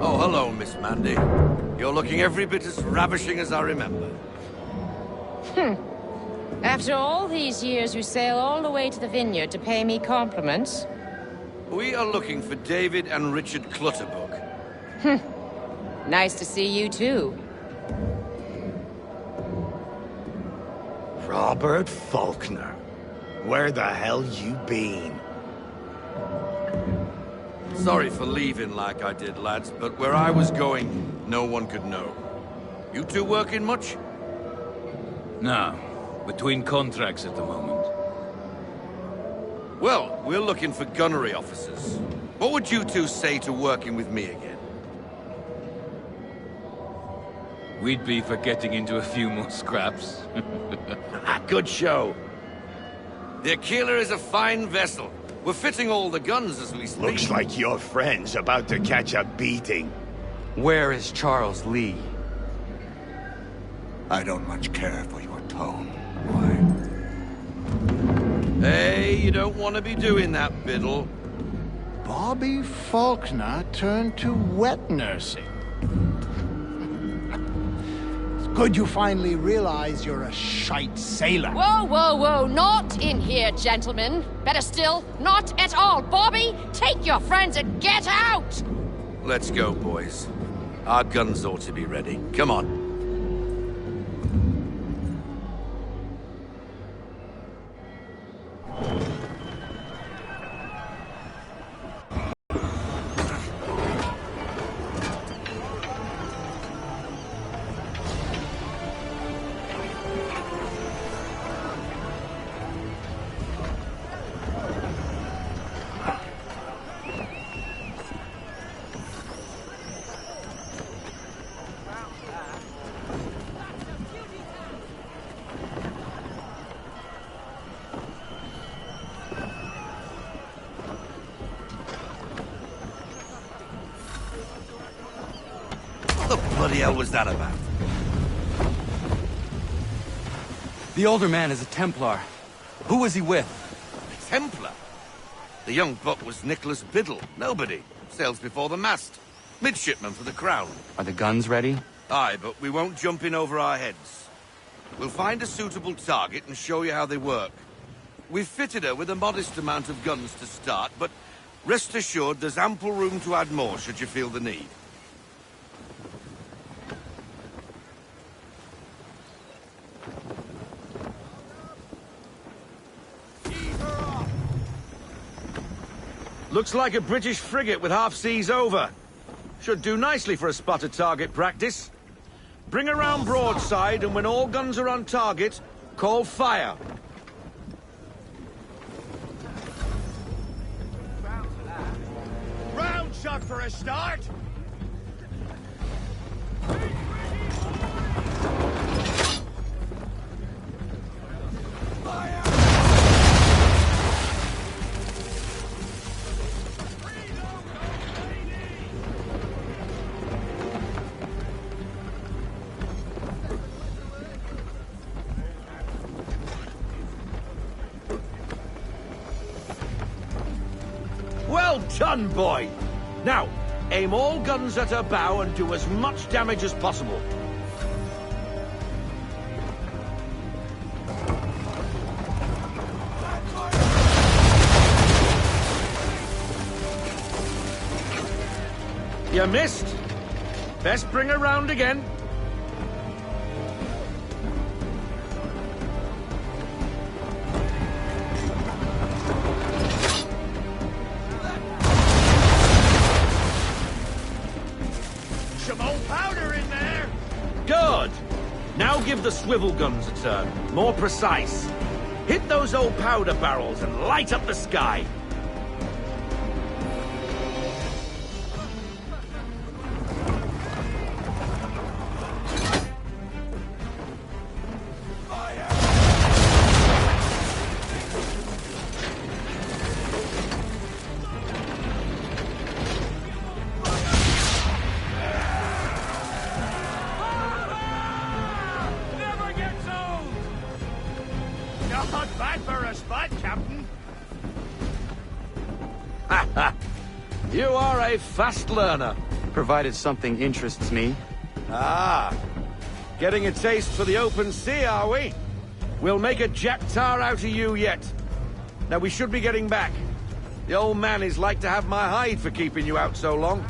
Oh, hello, Miss Mandy. You're looking every bit as ravishing as I remember. After all these years, you sail all the way to the vineyard to pay me compliments? We are looking for David and Richard Clutterbuck. Nice to see you, too. Robert Faulkner. Where the hell you been? Sorry for leaving like I did, lads, but where I was going, no one could know. You two working much? No. Between contracts at the moment. Well, we're looking for gunnery officers. What would you two say to working with me again? We'd be for getting into a few more scraps. Good show. The Aquila is a fine vessel. We're fitting all the guns as we speak. Looks like your friend's about to catch a beating. Where is Charles Lee? I don't much care for your tone. Hey, you don't want to be doing that, Biddle. Bobby Faulkner turned to wet nursing. It's good you finally realize you're a shite sailor. Whoa, whoa, whoa, not in here, gentlemen. Better still, not at all. Bobby, take your friends and get out! Let's go, boys. Our guns ought to be ready. Come on. bloody hell was that about? The older man is a Templar. Who was he with? A Templar? The young buck was Nicholas Biddle. Nobody. Sails before the mast. Midshipman for the Crown. Are the guns ready? Aye, but we won't jump in over our heads. We'll find a suitable target and show you how they work. We've fitted her with a modest amount of guns to start, but rest assured there's ample room to add more should you feel the need. Looks like a British frigate with half seas over. Should do nicely for a spotted target practice. Bring around broadside, and when all guns are on target, call fire. Round shot for a start! Well done, boy! Now, aim all guns at her bow and do as much damage as possible. You missed. Best bring her round again. Good! Now give the swivel guns a turn. More precise. Hit those old powder barrels and light up the sky. Not bad for a spot, Captain. You are a fast learner. Provided something interests me. Ah, getting a taste for the open sea, are we? We'll make a jack tar out of you yet. Now we should be getting back. The old man is like to have my hide for keeping you out so long.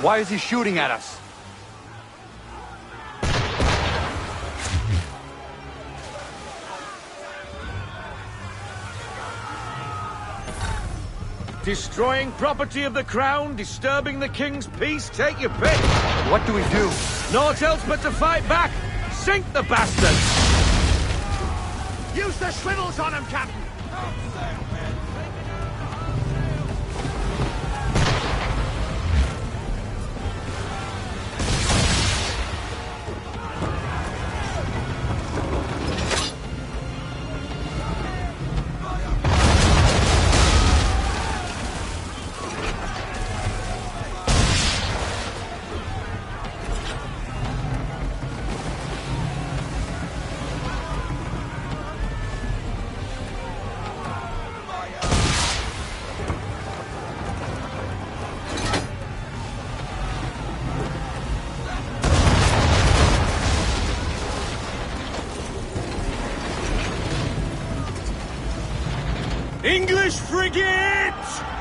Why is he shooting at us? Destroying property of the Crown, disturbing the King's peace, take your pick. What do we do? Naught else but to fight back. Sink the bastard! Use the swivels on him, Captain! English frigate!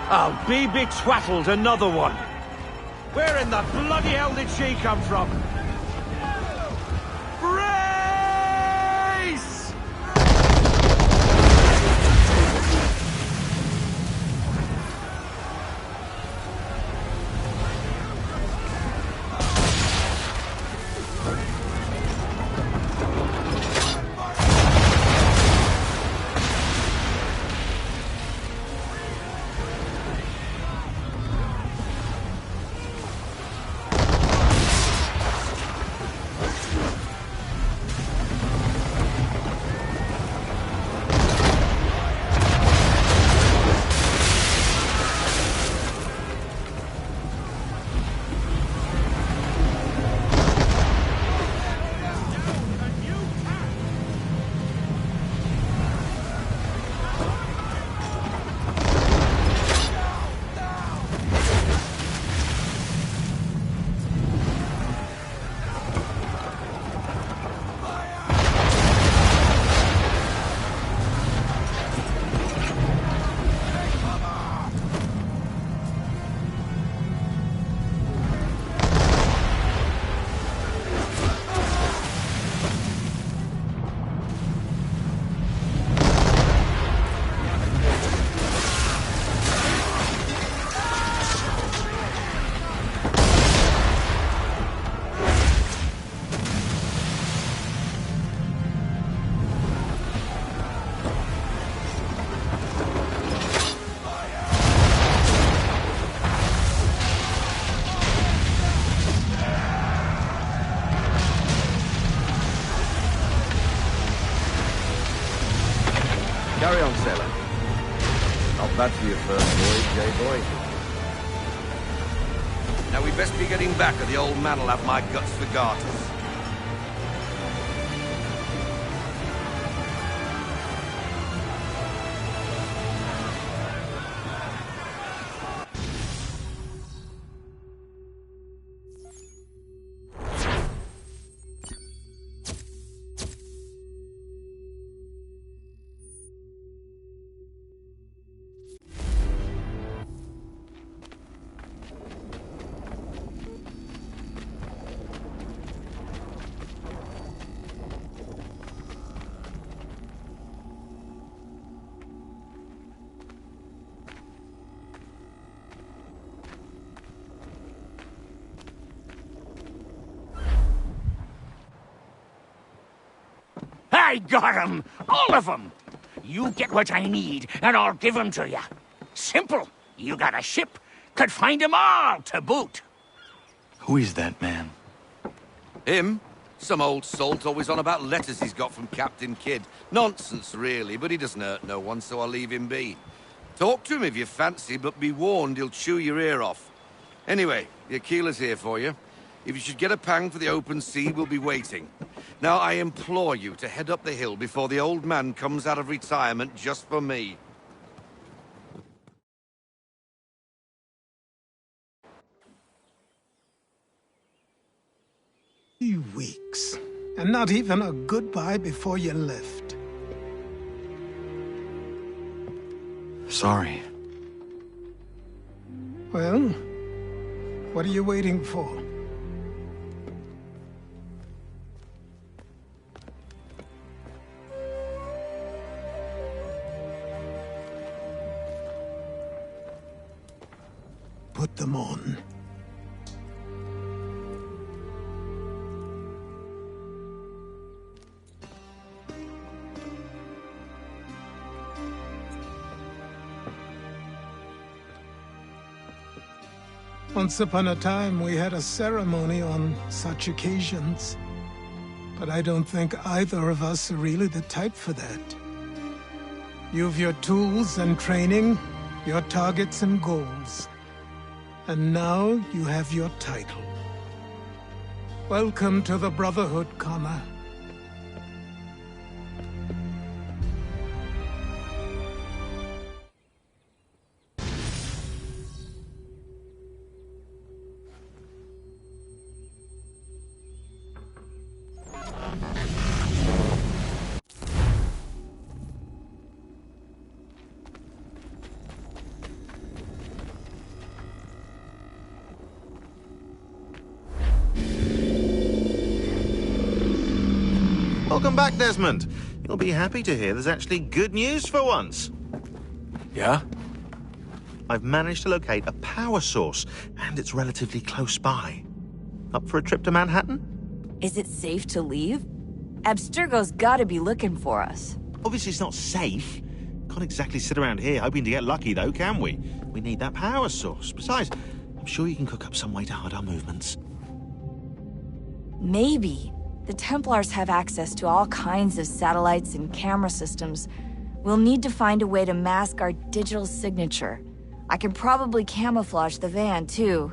I'll be betwattled, another one. Where in the bloody hell did she come from? Brace! Carry on, sailor. Not bad for your first voyage, eh, boy? Now we best be getting back, or the old man'll have my guts for garters. I got 'em! All of 'em! You get what I need, and I'll give 'em to you. Simple. You got a ship, could find 'em all to boot. Who is that man? Him? Some old salt always on about letters he's got from Captain Kidd. Nonsense, really, but he doesn't hurt no one, so I'll leave him be. Talk to him if you fancy, but be warned he'll chew your ear off. Anyway, the Aquila's here for you. If you should get a pang for the open sea, we'll be waiting. Now, I implore you to head up the hill before the old man comes out of retirement just for me. 3 weeks, and not even a goodbye before you left. Sorry. Well, what are you waiting for? Put them on. Once upon a time, we had a ceremony on such occasions. But I don't think either of us are really the type for that. You've your tools and training, your targets and goals. And now you have your title. Welcome to the Brotherhood, Connor. Welcome back, Desmond. You'll be happy to hear there's actually good news for once. Yeah? I've managed to locate a power source, and it's relatively close by. Up for a trip to Manhattan? Is it safe to leave? Abstergo's gotta be looking for us. Obviously it's not safe. Can't exactly sit around here hoping to get lucky, though, can we? We need that power source. Besides, I'm sure you can cook up some way to hide our movements. Maybe. The Templars have access to all kinds of satellites and camera systems. We'll need to find a way to mask our digital signature. I can probably camouflage the van, too.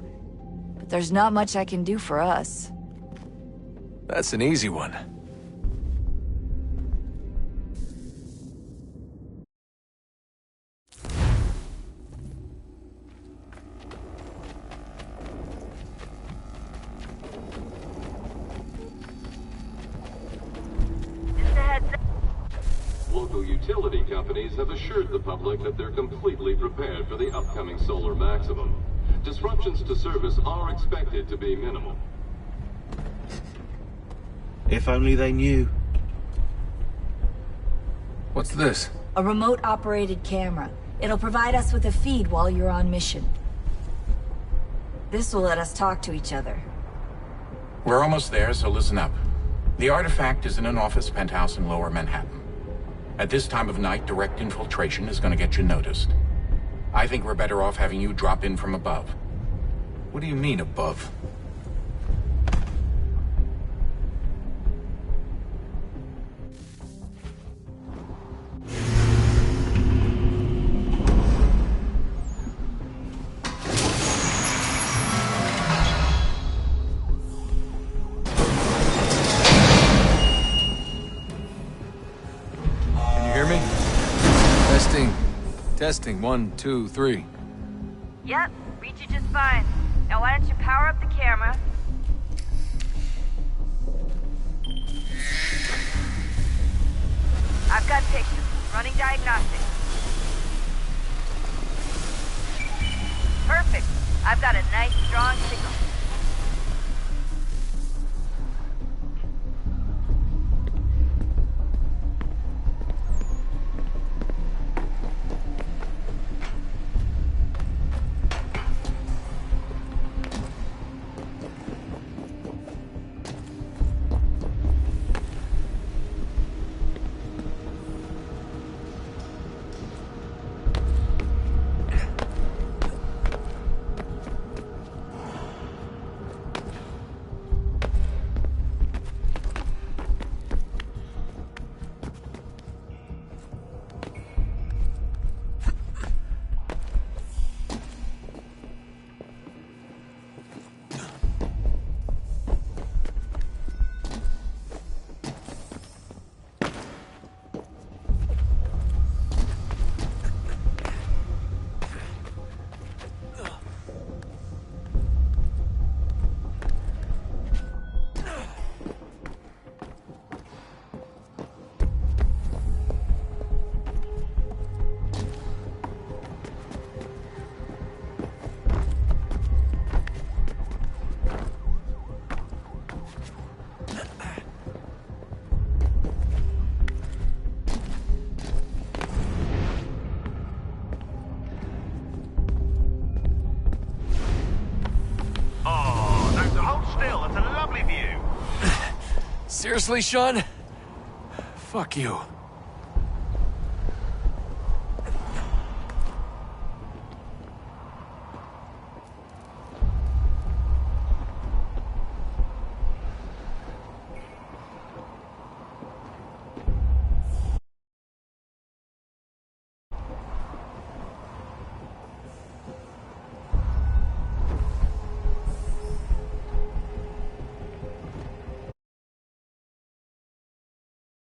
But there's not much I can do for us. That's an easy one. Local utility companies have assured the public that they're completely prepared for the upcoming solar maximum. Disruptions to service are expected to be minimal. If only they knew. What's this? A remote-operated camera. It'll provide us with a feed while you're on mission. This will let us talk to each other. We're almost there, so listen up. The artifact is in an office penthouse in Lower Manhattan. At this time of night, direct infiltration is going to get you noticed. I think we're better off having you drop in from above. What do you mean, above? Testing, 1, 2, 3. Yep, read you just fine. Now why don't you power up the camera? I've got pictures. Running diagnostics. Perfect. I've got a nice, strong signal. Seriously, Sean? Fuck you.